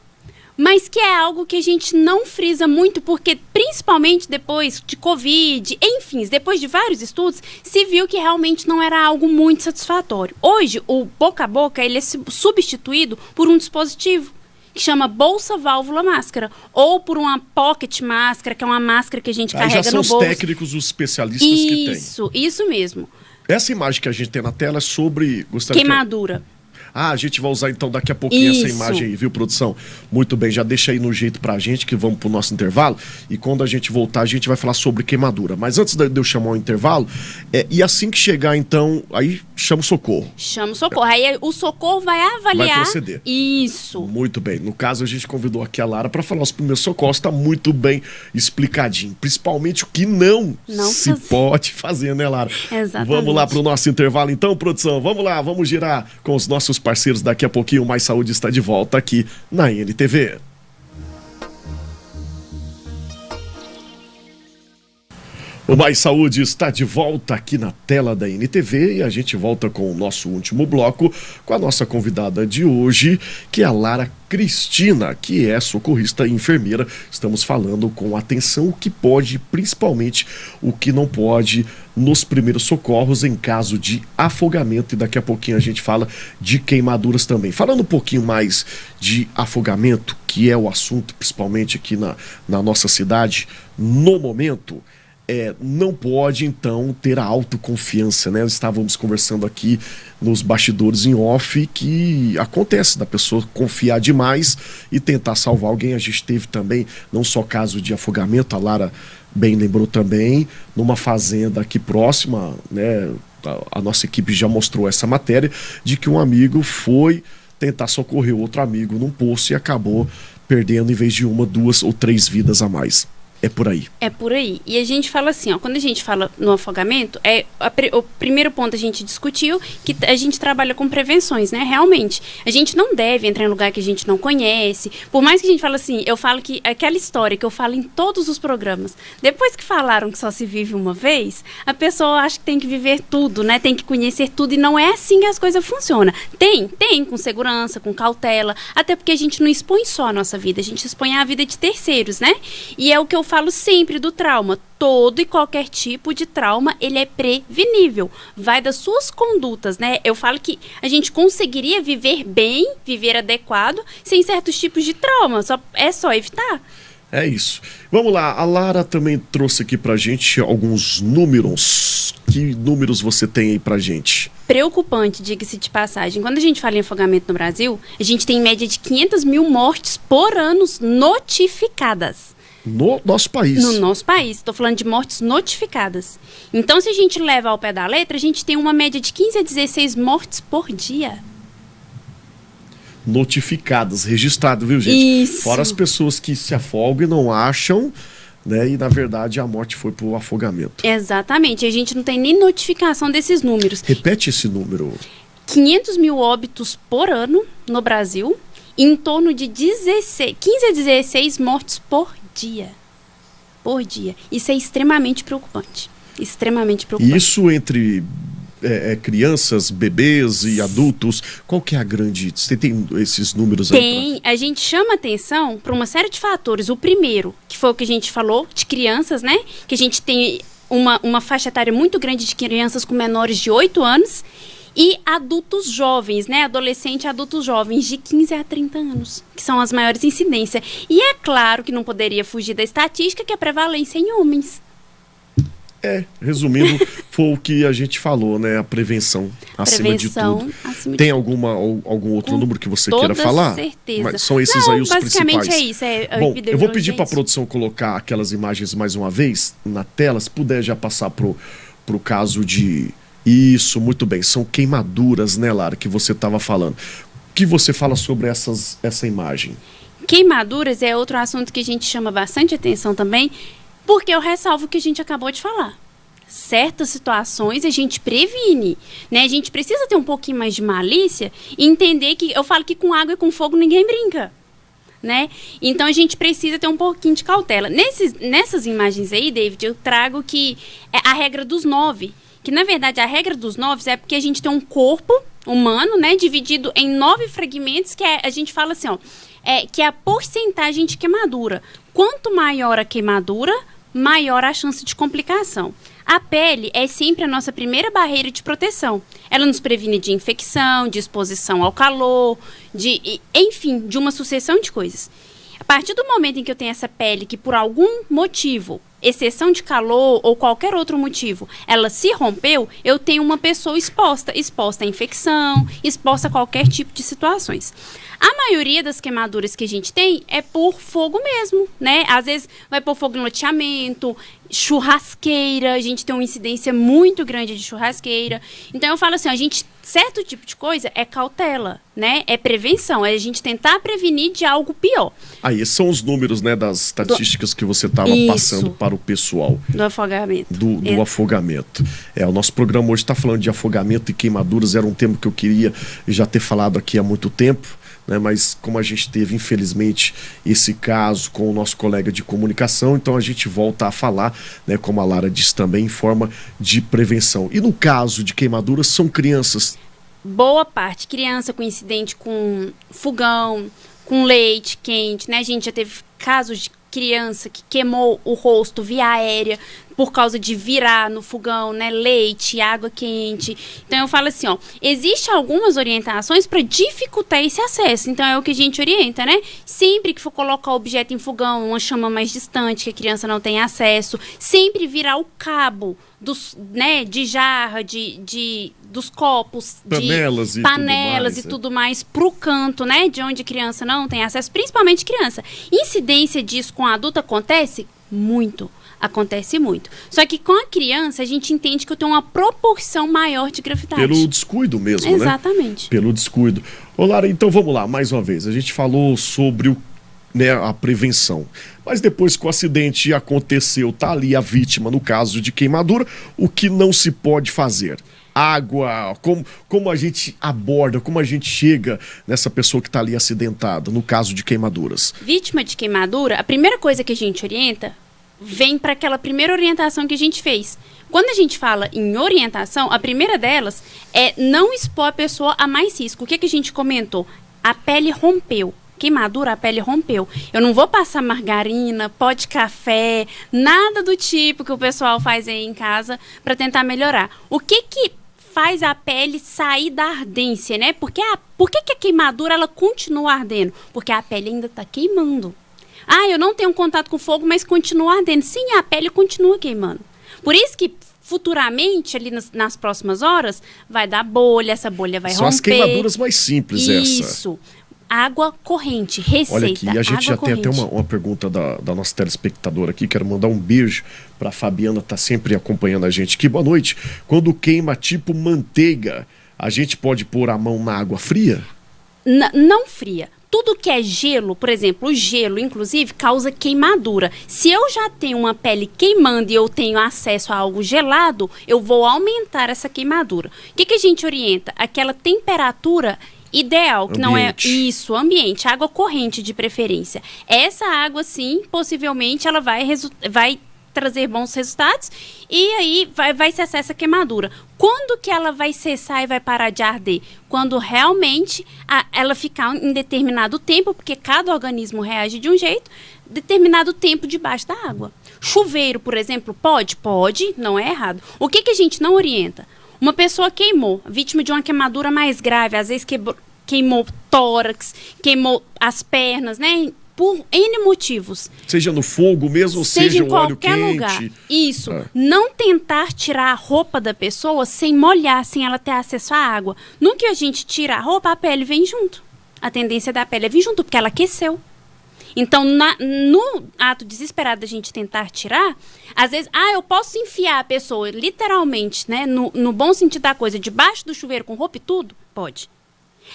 mas que é algo que a gente não frisa muito, porque principalmente depois de Covid, enfim, depois de vários estudos, se viu que realmente não era algo muito satisfatório. Hoje, o boca a boca ele é substituído por um dispositivo que chama bolsa válvula máscara, ou por uma pocket máscara, que é uma máscara que a gente carrega no bolso. Já são os técnicos, os especialistas que têm. Isso mesmo. Essa imagem que a gente tem na tela é sobre... Queimadura. A gente vai usar então daqui a pouquinho essa imagem aí, viu, produção? Muito bem, já deixa aí no jeito pra gente, que vamos pro nosso intervalo. E quando a gente voltar, a gente vai falar sobre queimadura. Mas antes de eu chamar o intervalo, e assim que chegar então, aí chama o socorro. Chama o socorro. Aí o socorro vai avaliar. Vai proceder. Isso. Muito bem. No caso, a gente convidou aqui a Lara para falar os primeiros socorros. Tá muito bem explicadinho. Principalmente o que não se pode fazer, né, Lara? Exatamente. Vamos lá pro nosso intervalo então, produção. Vamos lá, vamos girar com os nossos parceiros. Daqui a pouquinho o Mais Saúde está de volta aqui na NTV. O Mais Saúde está de volta aqui na tela da NTV e a gente volta com o nosso último bloco com a nossa convidada de hoje, que é a Lara Cristina, que é socorrista e enfermeira. Estamos falando com atenção o que pode, principalmente o que não pode nos primeiros socorros em caso de afogamento, e daqui a pouquinho a gente fala de queimaduras também. Falando um pouquinho mais de afogamento, que é o assunto principalmente aqui na nossa cidade no momento, não pode, então, ter a autoconfiança, né? Estávamos conversando aqui nos bastidores em off que acontece da pessoa confiar demais e tentar salvar alguém. A gente teve também, não só caso de afogamento, a Lara bem lembrou também, numa fazenda aqui próxima, né? A nossa equipe já mostrou essa matéria, de que um amigo foi tentar socorrer outro amigo num poço e acabou perdendo, em vez de 1, 2 ou 3 vidas a mais. É por aí. É por aí. E a gente fala assim, ó, quando a gente fala no afogamento, o primeiro ponto a gente discutiu, que a gente trabalha com prevenções, né? Realmente, a gente não deve entrar em lugar que a gente não conhece. Por mais que a gente fale assim, eu falo que aquela história que eu falo em todos os programas, depois que falaram que só se vive uma vez, a pessoa acha que tem que viver tudo, né? Tem que conhecer tudo, e não é assim que as coisas funcionam. Tem, com segurança, com cautela, até porque a gente não expõe só a nossa vida, a gente expõe a vida de terceiros, né? E é o que eu falo sempre do trauma. Todo e qualquer tipo de trauma, ele é prevenível. Vai das suas condutas, né? Eu falo que a gente conseguiria viver bem, viver adequado, sem certos tipos de trauma. É só evitar. É isso. Vamos lá, a Lara também trouxe aqui pra gente alguns números. Que números você tem aí pra gente? Preocupante, diga-se de passagem. Quando a gente fala em afogamento no Brasil, a gente tem em média de 500 mil mortes por ano notificadas. No nosso país. No nosso país. Estou falando de mortes notificadas. Então, se a gente leva ao pé da letra, a gente tem uma média de 15 a 16 mortes por dia. Notificadas, registradas, viu, gente? Isso. Fora as pessoas que se afogam e não acham, né? E, na verdade, a morte foi por afogamento. Exatamente. A gente não tem nem notificação desses números. Repete esse número. 500 mil óbitos por ano no Brasil. Em torno de 15 a 16 mortes por dia. Por dia. Isso é extremamente preocupante. Extremamente preocupante. Isso entre crianças, bebês e adultos, qual que é a grande... Você tem esses números aí? Tem. A gente chama atenção para uma série de fatores. O primeiro, que foi o que a gente falou, de crianças, né? Que a gente tem uma faixa etária muito grande de crianças com menores de 8 anos e adultos jovens, né? Adolescentes e adultos jovens de 15 a 30 anos, que são as maiores incidências. E é claro que não poderia fugir da estatística, que é a prevalência em homens. Resumindo, foi o que a gente falou, né? A prevenção acima de tudo. Tem algum outro número que você queira falar? Com certeza. Mas são esses aí os principais. Basicamente é isso. Bom, eu vou pedir para a produção colocar aquelas imagens mais uma vez na tela, se puder já passar pro caso de... Isso, muito bem. São queimaduras, né, Lara, que você estava falando. O que você fala sobre essa imagem? Queimaduras é outro assunto que a gente chama bastante atenção também, porque eu ressalvo o que a gente acabou de falar. Certas situações a gente previne, né? A gente precisa ter um pouquinho mais de malícia e entender que, eu falo que com água e com fogo ninguém brinca, né? Então a gente precisa ter um pouquinho de cautela. Nessas imagens aí, David, eu trago que é a regra dos 9, que na verdade a regra dos 9 é porque a gente tem um corpo humano, né, dividido em 9 fragmentos, que a gente fala assim, ó, que é a porcentagem de queimadura. Quanto maior a queimadura, maior a chance de complicação. A pele é sempre a nossa primeira barreira de proteção. Ela nos previne de infecção, de exposição ao calor, enfim, de uma sucessão de coisas. A partir do momento em que eu tenho essa pele que por algum motivo, exceção de calor ou qualquer outro motivo, ela se rompeu, eu tenho uma pessoa exposta à infecção, exposta a qualquer tipo de situações. A maioria das queimaduras que a gente tem é por fogo mesmo, né? Às vezes vai por fogo em loteamento, churrasqueira, a gente tem uma incidência muito grande de churrasqueira. Então eu falo assim, certo tipo de coisa é cautela, né? É prevenção, é a gente tentar prevenir de algo pior. Esses são os números, né, das estatísticas que você estava passando para o pessoal. Do afogamento. Do afogamento. O nosso programa hoje está falando de afogamento e queimaduras, era um tema que eu queria já ter falado aqui há muito tempo, né, mas como a gente teve, infelizmente, esse caso com o nosso colega de comunicação, então a gente volta a falar, né, como a Lara disse também, em forma de prevenção. E no caso de queimaduras, são crianças? Boa parte, criança com incidente com fogão, com leite quente, né? A gente já teve casos de criança que queimou o rosto via aérea por causa de virar no fogão, né, leite, água quente. Então eu falo assim, ó, existem algumas orientações para dificultar esse acesso. Então é o que a gente orienta, né? Sempre que for colocar o objeto em fogão, uma chama mais distante, que a criança não tem acesso, sempre virar o cabo de jarra, dos copos, panelas e tudo mais pro canto, né, de onde a criança não tem acesso, principalmente criança. Incidência disso com adulto acontece muito. Só que com a criança, a gente entende que eu tenho uma proporção maior de gravidade. Pelo descuido mesmo, Exatamente. Né? Pelo descuido. Ô Lara, então vamos lá, mais uma vez. A gente falou sobre a prevenção. Mas depois que o acidente aconteceu, tá ali a vítima, no caso de queimadura, o que não se pode fazer? Água, como a gente aborda, como a gente chega nessa pessoa que está ali acidentada, no caso de queimaduras? Vítima de queimadura, a primeira coisa que a gente orienta vem para aquela primeira orientação que a gente fez. Quando a gente fala em orientação, a primeira delas é não expor a pessoa a mais risco. O que a gente comentou? A pele rompeu. Queimadura, a pele rompeu. Eu não vou passar margarina, pó de café, nada do tipo que o pessoal faz aí em casa para tentar melhorar. O que faz a pele sair da ardência, né? Por que a queimadura ela continua ardendo? Porque a pele ainda está queimando. Eu não tenho contato com fogo, mas continua ardendo. Sim, a pele continua queimando. Por isso que futuramente, ali nas próximas horas, vai dar bolha, essa bolha vai romper. São as queimaduras mais simples. Isso. Água corrente, receita. Olha aqui, a gente já corrente. tem até uma pergunta da nossa telespectadora aqui. Quero mandar um beijo para a Fabiana, tá sempre acompanhando a gente aqui. Boa noite. Quando queima tipo manteiga, a gente pode pôr a mão na água fria? Não fria. Tudo que é gelo, por exemplo, o gelo, inclusive, causa queimadura. Se eu já tenho uma pele queimando e eu tenho acesso a algo gelado, eu vou aumentar essa queimadura. O que a gente orienta? Aquela temperatura ideal, que ambiente. Não é isso, ambiente, água corrente de preferência. Essa água, sim, possivelmente, ela vai trazer bons resultados e aí vai cessar essa queimadura. Quando que ela vai cessar e vai parar de arder? Quando realmente ela ficar em determinado tempo, porque cada organismo reage de um jeito, determinado tempo debaixo da água. Chuveiro, por exemplo, pode, não é errado. O que a gente não orienta? Uma pessoa queimou, vítima de uma queimadura mais grave, às vezes queimou tórax, queimou as pernas, né? Por N motivos. Seja no fogo mesmo, ou seja em um óleo qualquer quente. lugar. Isso. Não tentar tirar a roupa da pessoa sem molhar, sem ela ter acesso à água. No que a gente tira a roupa, a pele vem junto. A tendência da pele é vir junto, porque ela aqueceu. Então, no ato desesperado da gente tentar tirar, às vezes, eu posso enfiar a pessoa, literalmente, né, no bom sentido da coisa, debaixo do chuveiro com roupa e tudo? Pode.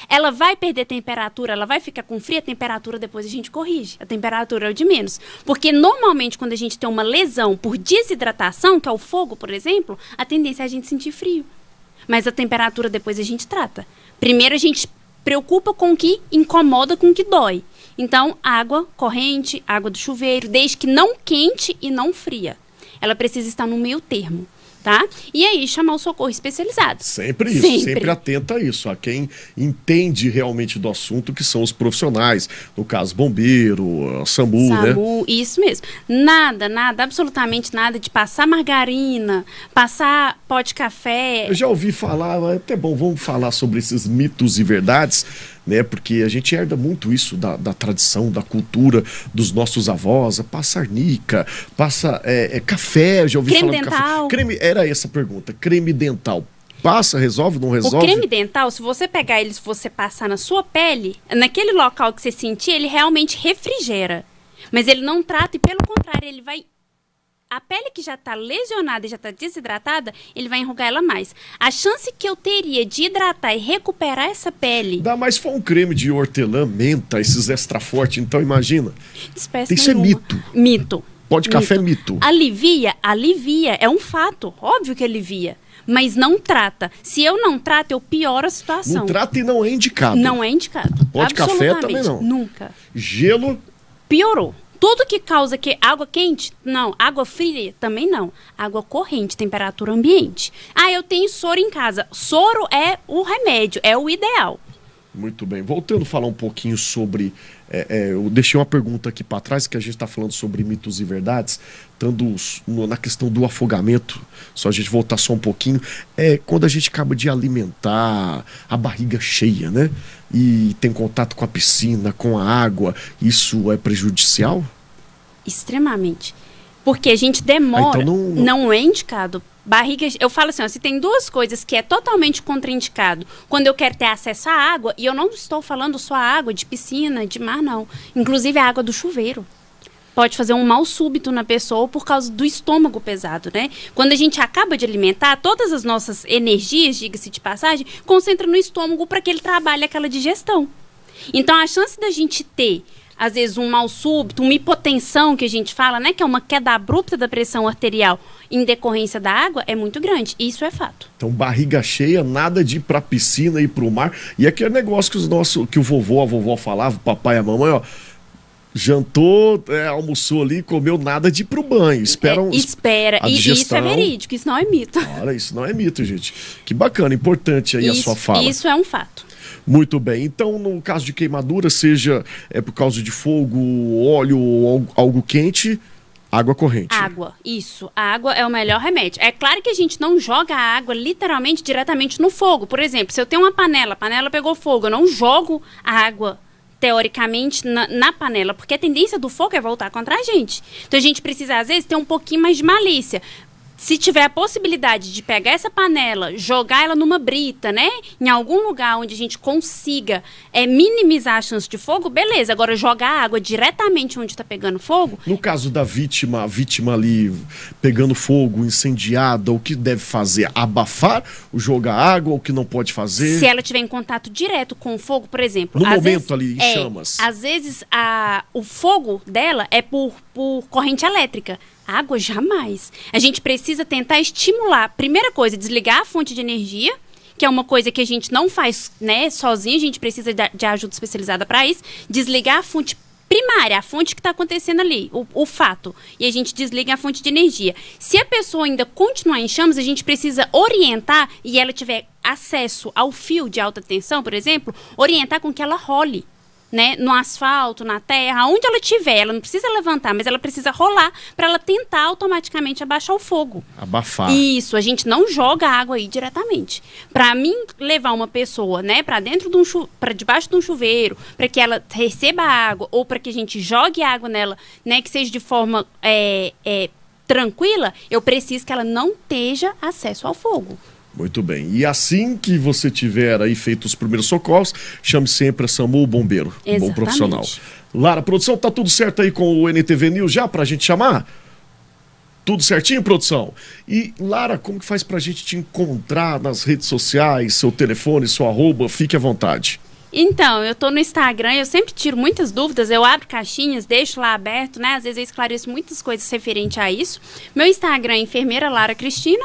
Ela vai perder temperatura, ela vai ficar com frio, a temperatura depois a gente corrige. A temperatura é o de menos. Porque normalmente quando a gente tem uma lesão por desidratação, que é o fogo, por exemplo, a tendência é a gente sentir frio. Mas a temperatura depois a gente trata. Primeiro a gente preocupa com o que incomoda, com o que dói. Então, água corrente, água do chuveiro, desde que não quente e não fria. Ela precisa estar no meio termo. Tá? E aí, chamar o socorro especializado. Sempre isso, sempre atenta a isso, a quem entende realmente do assunto, que são os profissionais, no caso, bombeiro, SAMU, né? Isso mesmo. Nada, absolutamente nada de passar margarina, passar pó de café. Eu já ouvi falar, é até bom, vamos falar sobre esses mitos e verdades, né? Porque a gente herda muito isso da tradição, da cultura dos nossos avós, passa arnica, passa café, já ouvi creme falar dental. Do café. Era essa a pergunta, creme dental. Passa, resolve, não resolve? O creme dental, se você pegar ele, se você passar na sua pele, naquele local que você sentir, ele realmente refrigera. Mas ele não trata e, pelo contrário, ele vai... A pele que já está lesionada e já está desidratada, ele vai enrugar ela mais. A chance que eu teria de hidratar e recuperar essa pele... Dá mais for um creme de hortelã, menta, esses extra forte, então imagina. Espécie Isso nenhuma. é mito. Mito. Pó de café é mito. Alivia, é um fato. Óbvio que alivia. Mas não trata. Se eu não trato, eu pioro a situação. Não trata e não é indicado. Não é indicado. Pó de café também não. Nunca. Gelo... Piorou. Tudo que causa água quente, não. Água fria, também não. Água corrente, temperatura ambiente. Eu tenho soro em casa. Soro é o remédio, é o ideal. Muito bem. Voltando a falar um pouquinho sobre... eu deixei uma pergunta aqui para trás, que a gente está falando sobre mitos e verdades, estando na questão do afogamento, só a gente voltar só um pouquinho, quando a gente acaba de alimentar a barriga cheia, né? E tem contato com a piscina, com a água, isso é prejudicial? Extremamente. Porque a gente demora, então não é indicado. Barriga, eu falo assim, se tem duas coisas que é totalmente contraindicado, quando eu quero ter acesso à água, e eu não estou falando só a água de piscina, de mar, não. Inclusive a água do chuveiro. Pode fazer um mal súbito na pessoa por causa do estômago pesado, né? Quando a gente acaba de alimentar, todas as nossas energias, diga-se de passagem, concentra no estômago para que ele trabalhe aquela digestão. Então, a chance da gente ter, às vezes, um mal súbito, uma hipotensão, que a gente fala, né? Que é uma queda abrupta da pressão arterial em decorrência da água, é muito grande. Isso é fato. Então, barriga cheia, nada de ir pra piscina, ir pro mar. E aquele negócio que o vovô, a vovó falava, o papai e a mamãe, ó, jantou, almoçou ali, comeu, nada de ir pro banho. Espera. E isso é verídico, isso não é mito. Olha, isso não é mito, gente. Que bacana, importante aí a sua fala. Isso é um fato. Muito bem. Então, no caso de queimadura, seja por causa de fogo, óleo ou algo quente, água corrente. Água, isso. A água é o melhor remédio. É claro que a gente não joga a água literalmente diretamente no fogo. Por exemplo, se eu tenho uma panela, a panela pegou fogo, eu não jogo a água teoricamente na panela, porque a tendência do fogo é voltar contra a gente. Então, a gente precisa, às vezes, ter um pouquinho mais de malícia. Se tiver a possibilidade de pegar essa panela, jogar ela numa brita, né? Em algum lugar onde a gente consiga minimizar a chance de fogo, beleza. Agora, jogar a água diretamente onde está pegando fogo... No caso da vítima, a vítima ali pegando fogo, incendiada, o que deve fazer? Abafar, jogar água, o que não pode fazer? Se ela estiver em contato direto com o fogo, por exemplo... No momento ali, em chamas. Às vezes, o fogo dela é por corrente elétrica. Água, jamais. A gente precisa tentar estimular. Primeira coisa, desligar a fonte de energia, que é uma coisa que a gente não faz, né, sozinho, a gente precisa de ajuda especializada para isso. Desligar a fonte primária, a fonte que está acontecendo ali, o fato. E a gente desliga a fonte de energia. Se a pessoa ainda continuar em chamas, a gente precisa orientar, e ela tiver acesso ao fio de alta tensão, por exemplo, orientar com que ela role. Né, no asfalto, na terra, onde ela estiver, ela não precisa levantar, mas ela precisa rolar para ela tentar automaticamente abaixar o fogo. Abafar. Isso, a gente não joga água aí diretamente. Para mim levar uma pessoa, né, para dentro para debaixo de um chuveiro, para que ela receba água ou para que a gente jogue água nela, né, que seja de forma tranquila, eu preciso que ela não esteja acesso ao fogo. Muito bem. E assim que você tiver aí feito os primeiros socorros, chame sempre a SAMU, o bombeiro. Um bom profissional. Lara, produção, tá tudo certo aí com o NTV News já pra gente chamar? Tudo certinho, produção? E, Lara, como que faz pra gente te encontrar nas redes sociais, seu telefone, sua arroba? Fique à vontade. Então, eu tô no Instagram, eu sempre tiro muitas dúvidas, eu abro caixinhas, deixo lá aberto, né? Às vezes eu esclareço muitas coisas referente a isso. Meu Instagram é enfermeira Lara Cristina.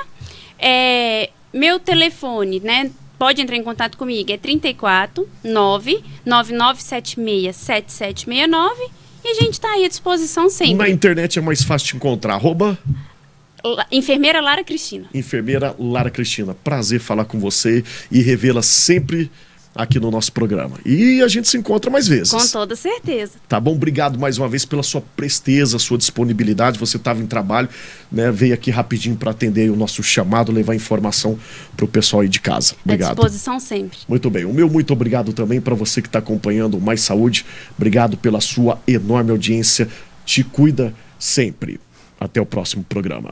Meu telefone, né? Pode entrar em contato comigo, é 34 99976 7769 e a gente está aí à disposição sempre. Na internet é mais fácil de encontrar, arroba? Enfermeira Lara Cristina. Enfermeira Lara Cristina, prazer falar com você e revê-la sempre aqui no nosso programa. E a gente se encontra mais vezes. Com toda certeza. Tá bom? Obrigado mais uma vez pela sua presteza, sua disponibilidade. Você estava em trabalho, né? Veio aqui rapidinho para atender o nosso chamado, levar informação para o pessoal aí de casa. Obrigado. À disposição sempre. Muito bem. O meu muito obrigado também para você que está acompanhando o Mais Saúde. Obrigado pela sua enorme audiência. Te cuida sempre. Até o próximo programa.